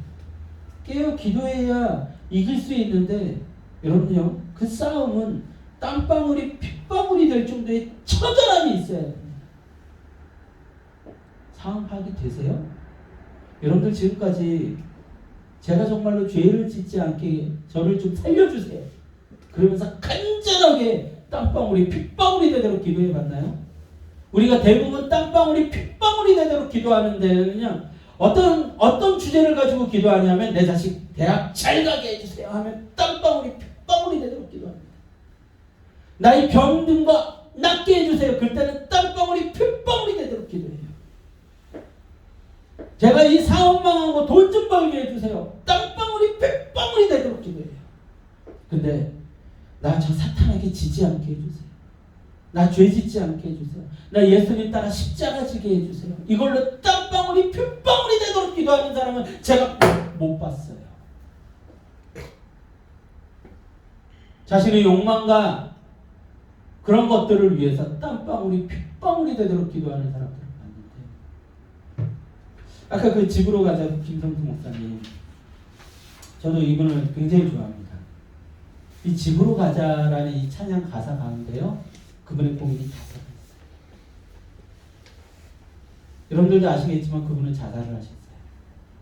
깨어 기도해야 이길 수 있는데 여러분요, 그 싸움은 땀방울이 핏방울이 될 정도의 처절함이 있어야 됩니다. 상황 파악이 되세요? 여러분들 지금까지 제가 정말로 죄를 짓지 않게 저를 좀 살려주세요. 그러면서 간절하게 땀방울이 핏방울이 되도록 기도해 봤나요? 우리가 대부분 땀방울이 핏방울이 되도록 기도하는 데는요, 어떤 주제를 가지고 기도하냐면 내 자식 대학 잘 가게 해주세요 하면 땀방울이 핏방울이 되도록 기도합니다. 나의 병든 거 낫게 해주세요. 그때는 땀방울이 핏방울이 되도록 기도해요. 제가 이 사업 망한 거 돈 좀 벌게 해주세요. 땀방울이 핏방울이 되도록 기도해요. 근데 나 저 사탄에게 지지 않게 해주세요. 나 죄 짓지 않게 해주세요. 나 예수님 따라 십자가 지게 해주세요. 이걸로 땀방울이 핏방울이 되도록 기도하는 사람은 제가 못 봤어요. 자신의 욕망과 그런 것들을 위해서 땀방울이 핏방울이 되도록 기도하는 사람들을 봤는데, 아까 그 집으로 가자 김성수 목사님, 저도 이분을 굉장히 좋아합니다. 이 집으로 가자라는 이 찬양 가사 가운데요, 그분의 고민이 자살을 했어요. 여러분들도 아시겠지만 그분은 자살을 하셨어요.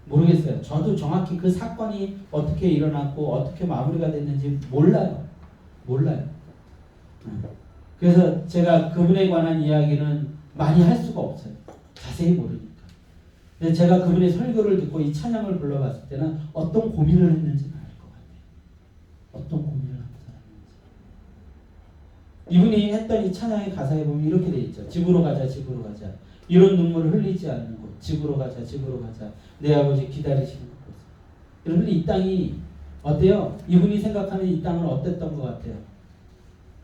모르겠어요. 저도 정확히 그 사건이 어떻게 일어났고 어떻게 마무리가 됐는지 몰라요. 그래서 제가 그분에 관한 이야기는 많이 할 수가 없어요. 자세히 모르니까. 근데 제가 그분의 설교를 듣고 이 찬양을 불러봤을 때는 어떤 고민을 했는지는 알 것 같아요. 어떤 고민을 한 사람인지. 이분이 했던 이 찬양의 가사에 보면 이렇게 돼 있죠. 집으로 가자, 집으로 가자. 이런 눈물을 흘리지 않는 곳. 집으로 가자, 집으로 가자. 내 아버지 기다리시는 곳. 여러분 이 땅이 어때요? 이분이 생각하는 이 땅은 어땠던 것 같아요?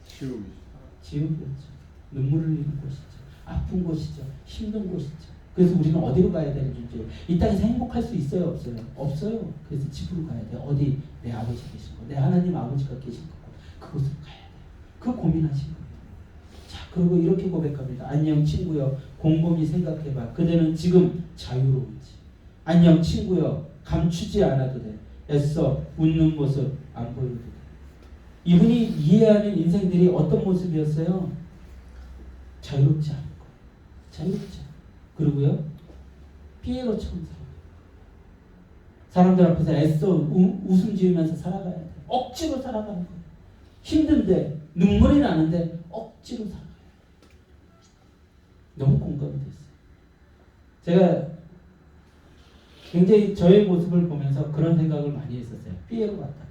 지옥이었죠. 눈물 흘리는 곳이죠. 아픈 곳이죠. 힘든 곳이죠. 그래서 우리는 어디로 가야 되는 존재예요? 이 땅에서 행복할 수 있어요? 없어요? 없어요. 그래서 집으로 가야 돼요. 어디? 내 아버지 계신 곳. 내 하나님 아버지가 계신 곳. 그곳으로 가야 돼요. 그 고민하신 거예요. 자, 그리고 이렇게 고백합니다. 안녕 친구여. 곰곰이 생각해봐. 그대는 지금 자유로운지. 안녕 친구여. 감추지 않아도 돼. 애써 웃는 모습 안 보여도 돼. 이분이 이해하는 인생들이 어떤 모습이었어요? 자유롭지 않은 거. 자유롭지 않은 거. 그리고요, 피에로처럼 사람들 앞에서 애써 웃음 지으면서 살아가야 돼. 억지로 살아가는 거. 힘든데, 눈물이 나는데 억지로 살아가야 돼. 너무 공감이 됐어요. 제가 굉장히 저의 모습을 보면서 그런 생각을 많이 했었어요. 피에로 같다.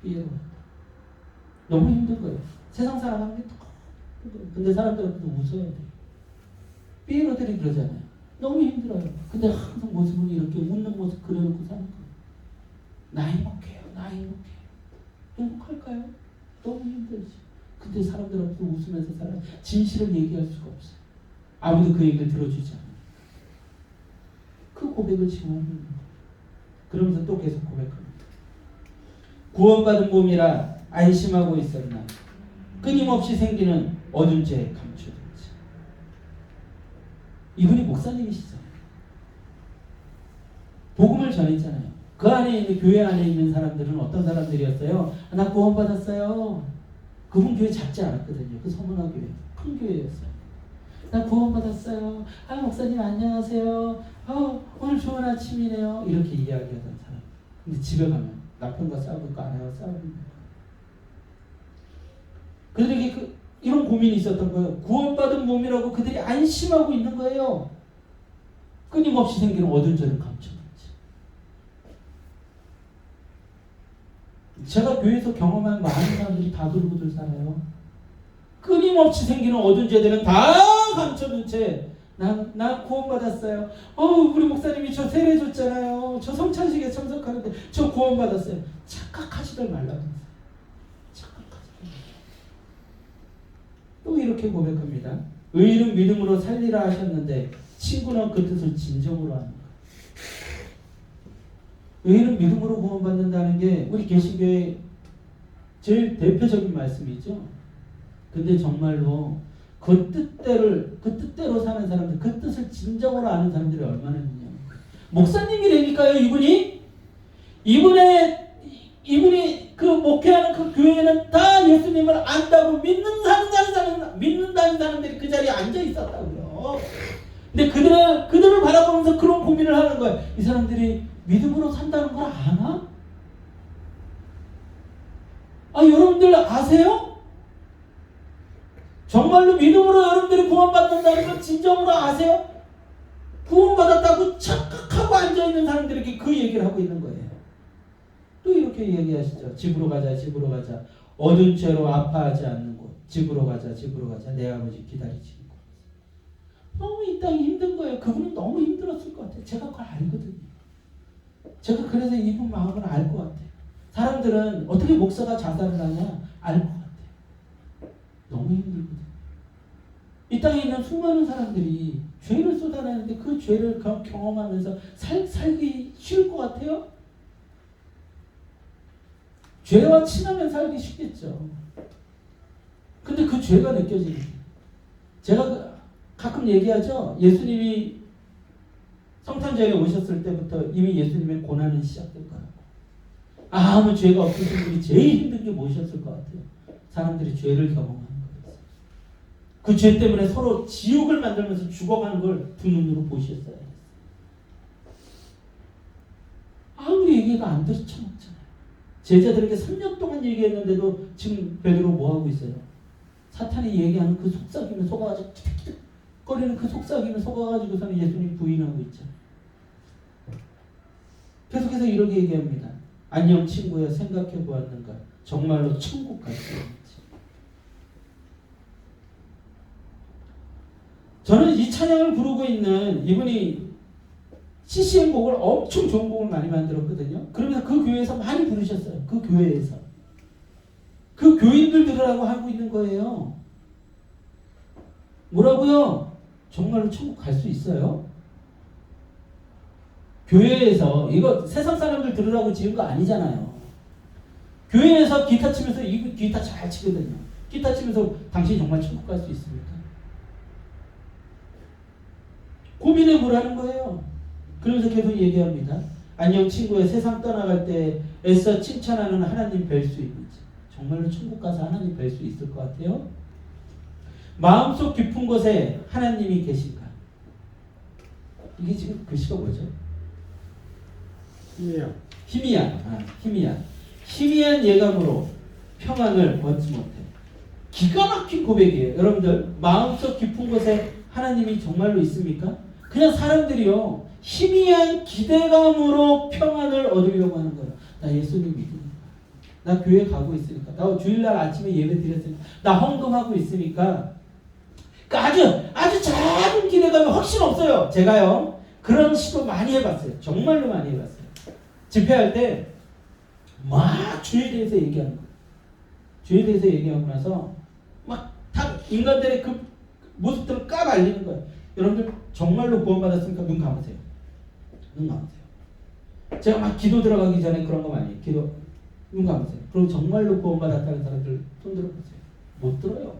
피에로 같다. 너무 힘든 거예요. 세상 살아가는 게 똑같아요. 근데 사람들 앞에서 웃어야 돼요. 피에로들이 그러잖아요. 너무 힘들어요. 근데 항상 모습은 이렇게 웃는 모습 그려놓고 사는 거예요. 나 행복해요. 나 행복해요. 행복할까요? 너무 힘들지. 근데 사람들 앞에서 웃으면서 살아요. 진실을 얘기할 수가 없어요. 아무도 그 얘기를 들어주지 않아요. 그 고백을 지금 하는 거예요. 그러면서 또 계속 고백합니다. 구원받은 몸이라 안심하고 있었나. 끊임없이 생기는 어둠 죄에 감추든지. 이분이 목사님이시죠. 복음을 전했잖아요. 그 안에 있는 교회 안에 있는 사람들은 어떤 사람들이었어요? 나 구원받았어요. 그분 교회 작지 않았거든요. 그 서문화 교회 큰 교회였어요. 나 구원받았어요. 아 목사님 안녕하세요. 오늘 좋은 아침이네요. 이렇게 이야기하던 사람. 근데 집에 가면 남편과 싸우고 아내와 싸우고 그들에게 이런 고민이 있었던 거예요. 구원받은 몸이라고 그들이 안심하고 있는 거예요. 끊임없이 생기는 어두운 죄를 감추는지. 제가 교회에서 경험한 많은 사람들이 다 그러고들 살아요. 끊임없이 생기는 어두운 죄들은 다 감춰둔 채 나 구원받았어요. 우리 목사님이 저 세례 줬잖아요. 저 성찬식에 참석하는데 저 구원받았어요. 착각하지들 말라면서요. 또 이렇게 고백합니다. 의인은 믿음으로 살리라 하셨는데 친구는 그 뜻을 진정으로 하는 거예요. 의인은 믿음으로 구원받는다는 게 우리 개신교의 제일 대표적인 말씀이죠. 근데 정말로 그 뜻대로 사는 사람들, 그 뜻을 진정으로 아는 사람들이 얼마나 있냐. 목사님이라니까요, 이분이. 이분이 그 목회하는 그 교회는 다 예수님을 안다고 믿는다는 사람들이 그 자리에 앉아 있었다고요. 근데 그들을 바라보면서 그런 고민을 하는 거예요. 이 사람들이 믿음으로 산다는 걸 아나? 여러분들 아세요? 정말로 믿음으로 여러분들이 구원받는다는 걸 진정으로 아세요? 구원받았다고 착각하고 앉아있는 사람들에게 그 얘기를 하고 있는 거예요. 또 이렇게 얘기하시죠. 집으로 가자, 집으로 가자. 어두운 채로 아파하지 않는 곳. 집으로 가자, 집으로 가자. 내 아버지 기다리시는 곳. 너무 이 땅이 힘든 거예요. 그분은 너무 힘들었을 것 같아요. 제가 그걸 알거든요. 제가 그래서 이분 마음을 알 것 같아요. 사람들은 어떻게 목사가 자살을 하냐? 알 것 같아요. 너무 힘들거든요. 이 땅에 있는 수많은 사람들이 죄를 쏟아내는데 그 죄를 경험하면서 살기 쉬울 것 같아요? 죄와 친하면 살기 쉽겠죠. 근데 그 죄가 느껴지는 거예요. 제가 가끔 얘기하죠. 예수님이 성탄절에 오셨을 때부터 이미 예수님의 고난은 시작된 거라고. 아무 죄가 없으신 분이 제일 힘든 게 뭐셨을 것 같아요? 사람들이 죄를 경험하는 거예요. 그 죄 때문에 서로 지옥을 만들면서 죽어가는 걸 두 눈으로 보셨어요. 아무리 얘기가 안 들쳐먹잖아요. 제자들에게 3년 동안 얘기했는데도 지금 베드로 뭐 하고 있어요? 사탄이 얘기하는 그 속삭임에 속아가지고 거리는 그 속삭임을 속아가지고서는 예수님 부인하고 있죠. 계속해서 이렇게 얘기합니다. 안녕 친구야, 생각해 보았는가? 정말로 천국 갈 수 있는지. 저는 이 찬양을 부르고 있는 이분이 CCM 곡을 엄청 좋은 곡을 많이 만들었거든요. 그러면서 그 교회에서 많이 부르셨어요. 그 교회에서. 그 교인들 들으라고 하고 있는 거예요. 뭐라고요? 정말로 천국 갈 수 있어요? 교회에서 이거 세상 사람들 들으라고 지은 거 아니잖아요. 교회에서 기타 치면서 이 기타 잘 치거든요. 기타 치면서 당신이 정말 천국 갈 수 있습니까? 고민해 보라는 거예요. 그러면서 계속 얘기합니다. 안녕 친구야, 세상 떠나갈 때 애써 칭찬하는 하나님 뵐 수 있는지. 정말로 천국 가서 하나님 뵐 수 있을 것 같아요? 마음속 깊은 곳에 하나님이 계신가? 이게 지금 글씨가 뭐죠? 희미한 예감으로 평안을 얻지 못해. 기가 막힌 고백이에요. 여러분들 마음속 깊은 곳에 하나님이 정말로 있습니까? 그냥 사람들이요 희미한 기대감으로 평안을 얻으려고 하는 거예요. 나 예수님 믿으니까, 나 교회 가고 있으니까, 나 주일날 아침에 예배 드렸으니까, 나 헌금하고 있으니까. 그러니까 아주 작은 기대감이 훨씬 없어요. 제가요 그런 시도 많이 해봤어요. 정말로 많이 해봤어요. 집회할 때 막 주에 대해서 얘기하는 거예요. 주에 대해서 얘기하고 나서 막 다 인간들의 그 모습들을 까발리는 거예요. 여러분들 정말로 구원받았으니까 눈 감으세요. 눈 감으세요. 제가 막 기도 들어가기 전에 그런 거 많이 해요. 기도 눈 감으세요. 그리고 정말로 구원받았다는 사람들 손 들어보세요. 못 들어요.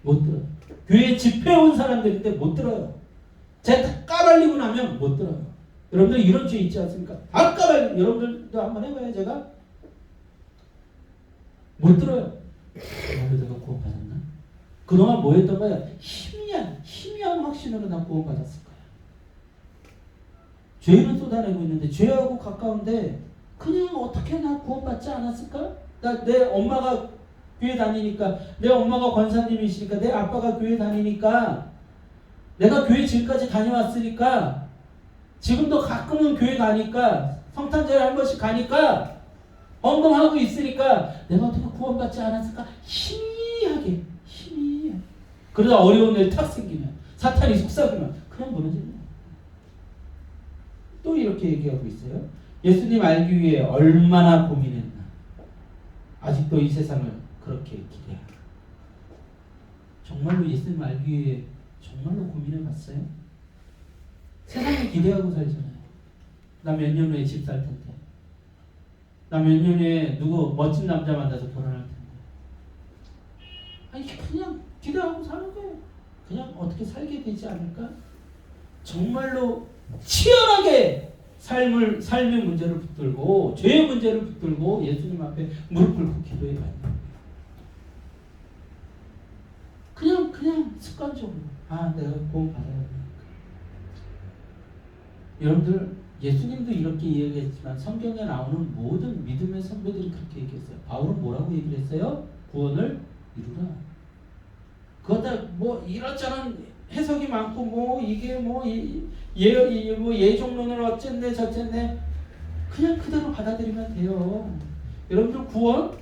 못 들어요. 교회 집회 온 사람들인데 못 들어요. 제가 다 까발리고 나면 못 들어요. 여러분들 이런 죄 있지 않습니까? 다 까발리고, 여러분들도 한번 해봐요. 제가 못 들어요. 내가 구원받았나? 그동안 뭐 했던 거야? 희미한 확신으로 나 구원받았을 거야. 죄는 쏟아내고 있는데, 죄하고 가까운데 그냥 어떻게 나 구원받지 않았을까? 내 엄마가 교회 다니니까, 내 엄마가 권사님이시니까, 내 아빠가 교회 다니니까, 내가 교회 지금까지 다녀왔으니까, 지금도 가끔은 교회 가니까, 성탄절에 한 번씩 가니까, 헌금하고 있으니까 내가 어떻게 구원받지 않았을까? 희미하게. 그러다 어려운 일 탁 생기면, 사탄이 속삭이면 그냥 무너지는 거예요. 또 이렇게 얘기하고 있어요. 예수님 알기 위해 얼마나 고민했나. 아직도 이 세상을 그렇게 기대하나. 정말로 예수님 알기 위해 정말로 고민해봤어요? 세상에 기대하고 살잖아요. 나 몇 년 후에 집 살 텐데, 나 몇 년 후에 누구 멋진 남자 만나서 결혼할 텐데. 아니 그냥 기대하고 사는 거예요. 그냥 어떻게 살게 되지 않을까? 정말로 치열하게 삶의 문제를 붙들고, 죄의 문제를 붙들고 예수님 앞에 무릎 꿇고 기도해봐요. 그냥 습관적으로 내가 구원 받아야 되니까. 여러분들 예수님도 이렇게 얘기했지만 성경에 나오는 모든 믿음의 선배들이 그렇게 얘기했어요. 바울은 뭐라고 얘기를 했어요? 구원을 이루라. 그것다 뭐 이렇저런 해석이 많고 이게 예종론을 어쨌네 저쨌네, 그냥 그대로 받아들이면 돼요. 여러분들 구원,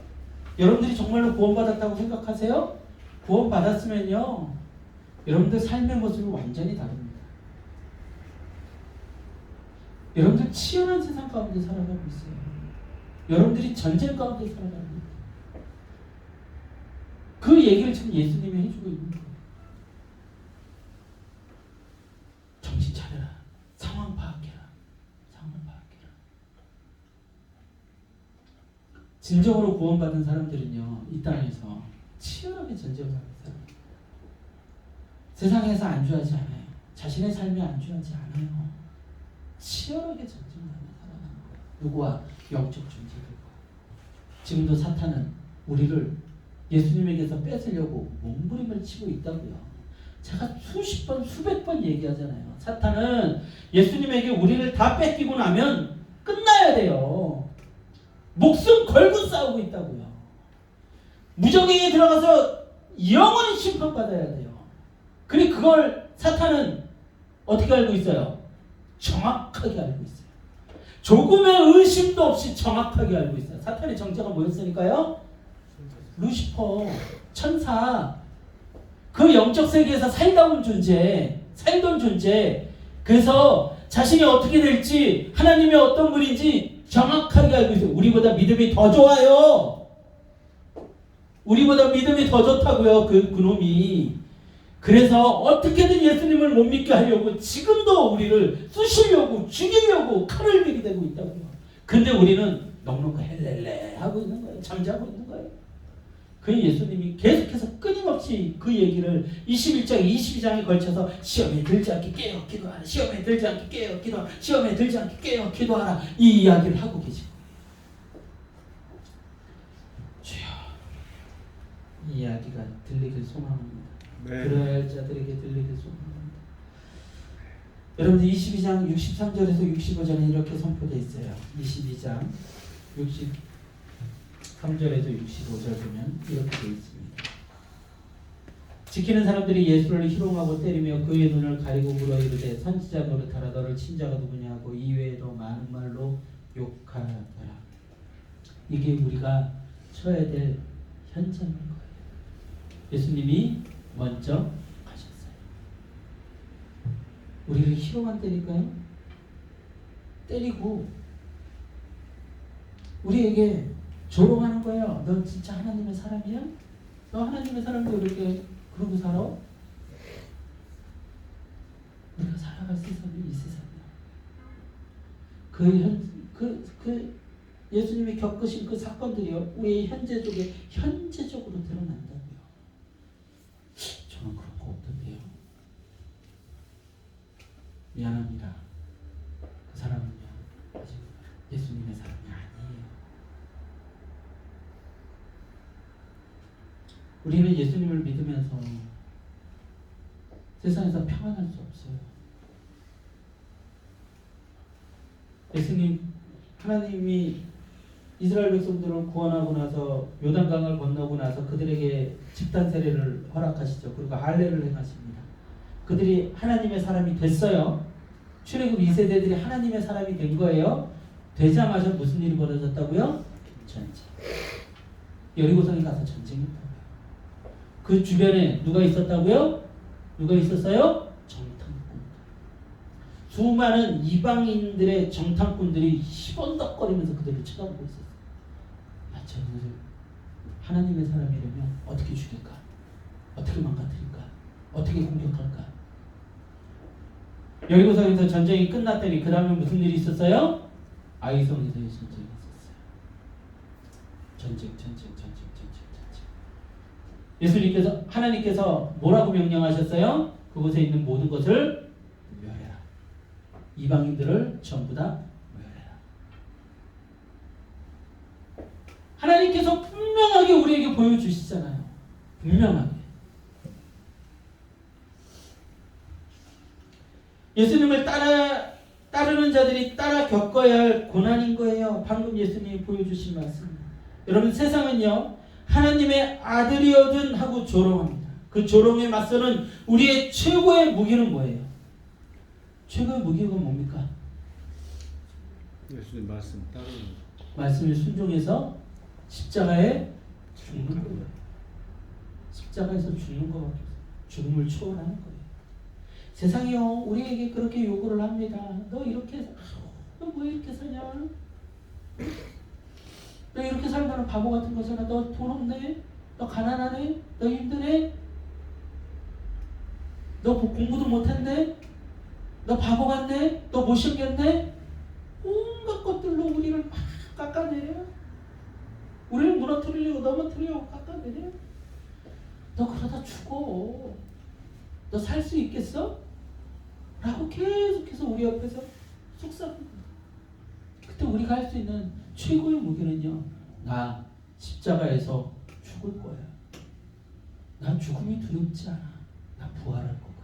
여러분들이 정말로 구원받았다고 생각하세요? 구원받았으면요 여러분들 삶의 모습이 완전히 다릅니다. 여러분들 치열한 세상 가운데 살아가고 있어요. 여러분들이 전쟁 가운데 살아가고 있어요. 그 얘기를 지금 예수님이 해주고 있는 거예요. 정신 차려라. 상황 파악해라. 진정으로 구원받은 사람들은요 이 땅에서 치열하게 전쟁을 하는 사람입니다. 세상에서 안주하지 않아요. 자신의 삶에 안주하지 않아요. 치열하게 전쟁하며 살아가는 거예요. 누구와? 영적 존재들과. 지금도 사탄은 우리를 예수님에게서 뺏으려고 몸부림을 치고 있다고요. 제가 수십 번, 수백 번 얘기하잖아요. 사탄은 예수님에게 우리를 다 뺏기고 나면 끝나야 돼요. 목숨 걸고 싸우고 있다고요. 무적행에 들어가서 영원히 심판받아야 돼요. 그리고 그걸 사탄은 어떻게 알고 있어요? 정확하게 알고 있어요. 조금의 의심도 없이 정확하게 알고 있어요. 사탄의 정체가 뭐였으니까요? 루시퍼, 천사, 그 영적 세계에서 살던 존재. 그래서 자신이 어떻게 될지, 하나님이 어떤 분인지 정확하게 알고 있어요. 우리보다 믿음이 더 좋아요. 우리보다 믿음이 더 좋다고요. 그놈이. 그래서 어떻게든 예수님을 못 믿게 하려고 지금도 우리를 쑤시려고 죽이려고 칼을 들이대고 있다고요. 근데 우리는 넉넉히 헬렐레 하고 있는 거예요. 잠자고 있는 거예요. 그 예수님이 계속해서 끊임없이 그 얘기를 21장, 22장에 걸쳐서 시험에 들지 않게 깨어 기도하라. 시험에 들지 않게 깨어 기도하라. 시험에 들지 않게 깨어 기도하라. 이 이야기를 하고 계시고. 주여, 이 이야기가 들리길 소망합니다. 네. 들어야 할 자들에게 들리길 소망합니다. 여러분들 22장 63절에서 65절에 이렇게 선포되어 있어요. 22장 63절에서 65절 보면 이렇게 되어 있습니다. 지키는 사람들이 예수를 희롱하고 때리며 그의 눈을 가리고 물어 이르되 선지자 노릇하라. 너를 친자가 누구냐 하고 이외에도 많은 말로 욕하더라. 이게 우리가 쳐야 될 현장인 거예요. 예수님이 먼저 가셨어요. 우리를 희롱한다니까요. 때리고 우리에게 조롱하는 거예요. 너 진짜 하나님의 사람이야? 너 하나님의 사람도 이렇게 그러고 살아? 우리가 살아갈 세상이 이 세상이야. 그 예수님이 겪으신 그 사건들이요, 우리의 현재 속에 현재적으로 드러난다고요. 저는 그런 거 없던데요. 미안합니다. 그 사람은요, 아직 예수님의 사람이 아니에요. 우리는 예수님을 믿으면서 세상에서 평안할 수 없어요. 하나님이 이스라엘 백성들을 구원하고 나서 요단강을 건너고 나서 그들에게 집단 세례를 허락하시죠. 그리고 할례를 행하십니다. 그들이 하나님의 사람이 됐어요. 출애굽 2세대들이 하나님의 사람이 된 거예요. 되자마자 무슨 일이 벌어졌다고요? 전쟁. 여리고성에 가서 전쟁했다고요. 그 주변에 누가 있었다고요? 누가 있었어요? 정탐꾼. 수많은 이방인들의 정탐꾼들이 희번덕거리면서 그들을 쳐다보고 있었어요. 야, 저들을 하나님의 사람이라면 어떻게 죽일까? 어떻게 망가뜨릴까? 어떻게 공격할까? 여리고성에서 전쟁이 끝났더니 그 다음에 무슨 일이 있었어요? 아이성에서의 전쟁이 있었어요. 전쟁. 예수님께서, 하나님께서 뭐라고 명령하셨어요? 그곳에 있는 모든 것을 멸해라. 이방인들을 전부 다 멸해라. 하나님께서 분명하게 우리에게 보여주시잖아요. 분명하게. 예수님을 따르는 자들이 따라 겪어야 할 고난인 거예요. 방금 예수님이 보여주신 말씀. 여러분, 세상은요, 하나님의 아들이거든 하고 조롱합니다. 그 조롱에 맞서는 우리의 최고의 무기는 뭐예요? 최고의 무기가 뭡니까? 예수님 말씀 따르는 말씀을 순종해서 십자가에 죽는 거예요. 십자가에서 죽는 거밖에 없어요. 죽음을 초월하는 거예요. 세상이요, 우리에게 그렇게 요구를 합니다. 너 이렇게, 너 왜 이렇게 사냐? 너 이렇게 살면 바보 같은 거잖아. 너 돈 없네? 너 가난하네? 너 힘드네? 너 공부도 못했네? 너 바보 같네? 너 못생겼네? 온갖 것들로 우리를 막 깎아내려. 우리를 무너뜨리려고 넘어뜨리려고 깎아내려. 너 그러다 죽어. 너 살 수 있겠어? 라고 계속해서 우리 옆에서 속삭입니다. 그때 우리가 할 수 있는 최고의 무기는요, 나 십자가에서 죽을 거야. 난 죽음이 두렵지 않아. 나 부활할 거거든.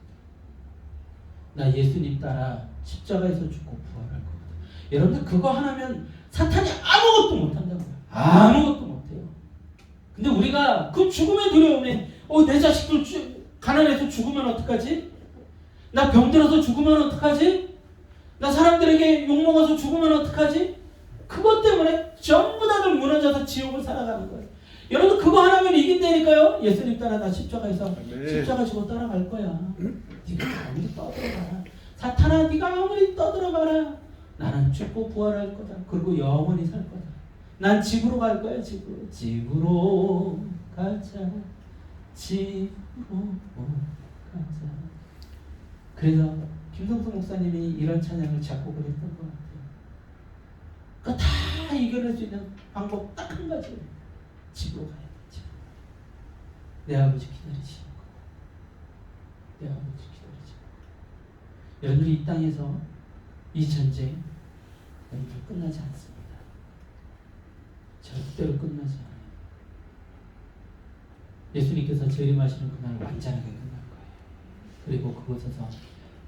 나 예수님 따라 십자가에서 죽고 부활할 거거든. 여러분들 그거 하나면 사탄이 아무것도 못한다고요. 아무것도 못해요. 근데 우리가 그 죽음의 두려움에 내 자식들 가난해서 죽으면 어떡하지? 나 병들어서 죽으면 어떡하지? 나 사람들에게 욕먹어서 죽으면 어떡하지? 그것 때문에 전부 다들 무너져서 지옥을 살아가는 거예요. 여러분 그거 하나면 이긴다니까요. 예수님 따라가 십자가에서 십자가 지고 따라갈 거야. 네가 아무리 떠들어봐라. 사탄아 네가 아무리 떠들어봐라. 나는 죽고 부활할 거다. 그리고 영원히 살 거다. 난 집으로 갈 거야. 집으로 가자. 집으로 가자. 그래서 김성수 목사님이 이런 찬양을 작곡을 했던 것 같아요. 그거 다 이겨낼 수 있는 방법 딱 한 가지예요. 집으로 가야 돼. 집으로. 내 아버지 기다리시는 거. 내 아버지 기다리시는 거. 여러분들이 이 땅에서 이 전쟁 여러분들 끝나지 않습니다. 절대로 끝나지 않아요. 예수님께서 재림하시는 그날 완전하게 끝날 거예요. 그리고 그곳에서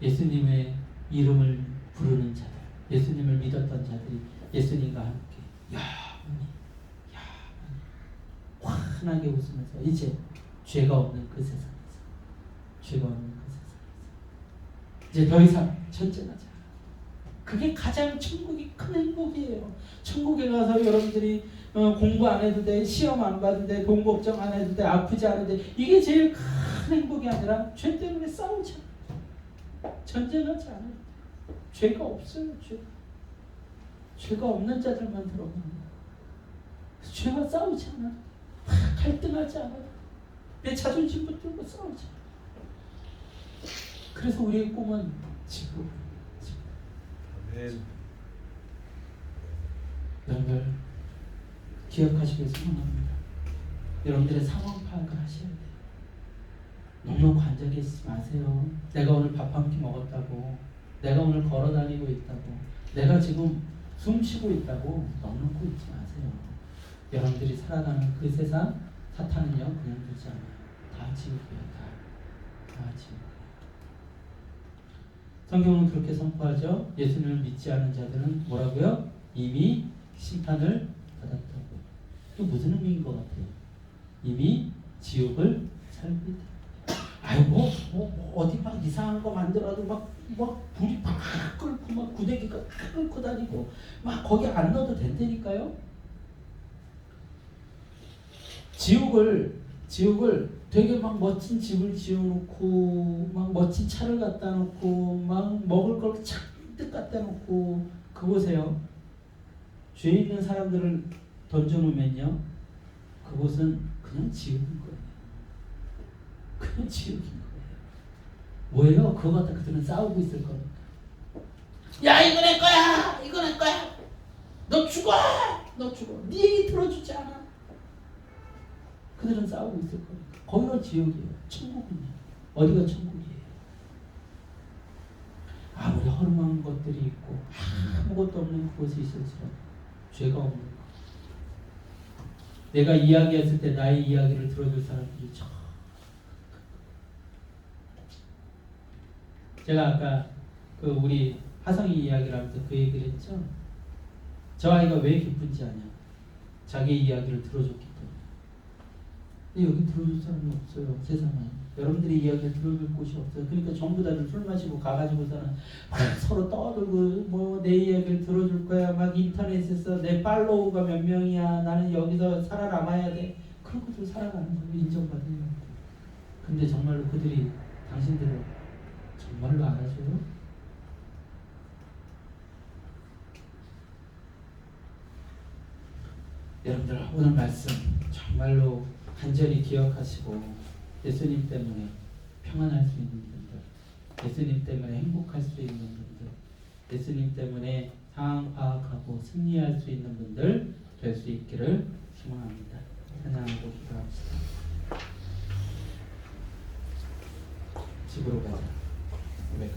예수님의 이름을 부르는 자들, 예수님을 믿었던 자들이 예수님과 함께 영원히 환하게 웃으면서 이제 죄가 없는 그 세상에서 이제 더 이상 전쟁하지 않아. 그게 가장 천국이 큰 행복이에요. 천국에 가서 여러분들이 공부 안 해도 돼, 시험 안 봐도 돼, 돈 걱정 안 해도 돼, 아프지 않아도 돼. 이게 제일 큰 행복이 아니라 죄 때문에 싸우지 않아요. 전쟁하지 않아요. 죄가 없어요. 죄가 없는 자들만 들어가는 거예요. 죄와 싸우지 않아요. 갈등하지 않아요. 내 자존심 붙들고 싸우지 않아요. 그래서 우리의 꿈은 집으로. 여러분들 기억하시길 소원합니다. 여러분들의 상황 파악을 하셔야 돼요. 넉넉 앉아 계시지 마세요. 내가 오늘 밥 한 끼 먹었다고, 내가 오늘 걸어 다니고 있다고, 내가 지금 숨 쉬고 있다고 넉넉고 있지 마세요. 여러분들이 살아가는 그 세상 사탄은요 그냥 두지 않아요. 다 지옥이에요. 다 지옥이에요. 성경은 그렇게 선포하죠. 예수님을 믿지 않은 자들은 뭐라고요? 이미 심판을 받았다고. 이게 무슨 의미인 것 같아요? 이미 지옥을 살고 있다. 아유 뭐 어디 막 이상한 거 만들어도 막 불이 막 끓고 막 구데기가 막 끓고 다니고 막 거기 안 넣어도 된다니까요. 지옥을 되게 막 멋진 집을 지어놓고 막 멋진 차를 갖다 놓고 막 먹을 걸 잔뜩 갖다 놓고 그곳에요. 죄 있는 사람들을 던져놓으면요. 그곳은 그냥 지옥인 거예요. 그냥 지옥인 거예요. 뭐예요? 그거 갖다 그들은 싸우고 있을 거니까. 야 이거 내 거야! 이거 내 거야! 너 죽어! 너 죽어! 네 얘기 들어주지 않아. 그들은 싸우고 있을 거니까. 거기가 지옥이에요. 천국은요. 어디가 천국이에요? 아무리 허름한 것들이 있고 아무것도 없는 그곳에 있을지라도 죄가 없는 것. 내가 이야기했을 때 나의 이야기를 들어줄 사람들이 저. 제가 아까 그 우리 하성이 이야기를 하면서 그 얘기를 했죠. 저 아이가 왜 기쁜지 아냐? 자기 이야기를 들어줬기 때문에. 근데 여기 들어줄 사람이 없어요. 세상에. 여러분들의 이야기를 들어줄 곳이 없어요. 그러니까 전부 다들 술 마시고 가가지고서는 막 서로 떠들고 뭐 내 이야기를 들어줄 거야. 막 인터넷에서 내 팔로우가 몇 명이야. 나는 여기서 살아남아야 돼. 그러고들 살아가는 거예요. 인정받으려고. 근데 정말로 그들이 당신들을 정말로 알아줘요? 여러분들 오늘 말씀 정말로 간절히 기억하시고 예수님 때문에 평안할 수 있는 분들, 예수님 때문에 행복할 수 있는 분들, 예수님 때문에 상황 파악하고 승리할 수 있는 분들 될 수 있기를 소망합니다. 찬양하고 기도합시다. 집으로 가자. 네.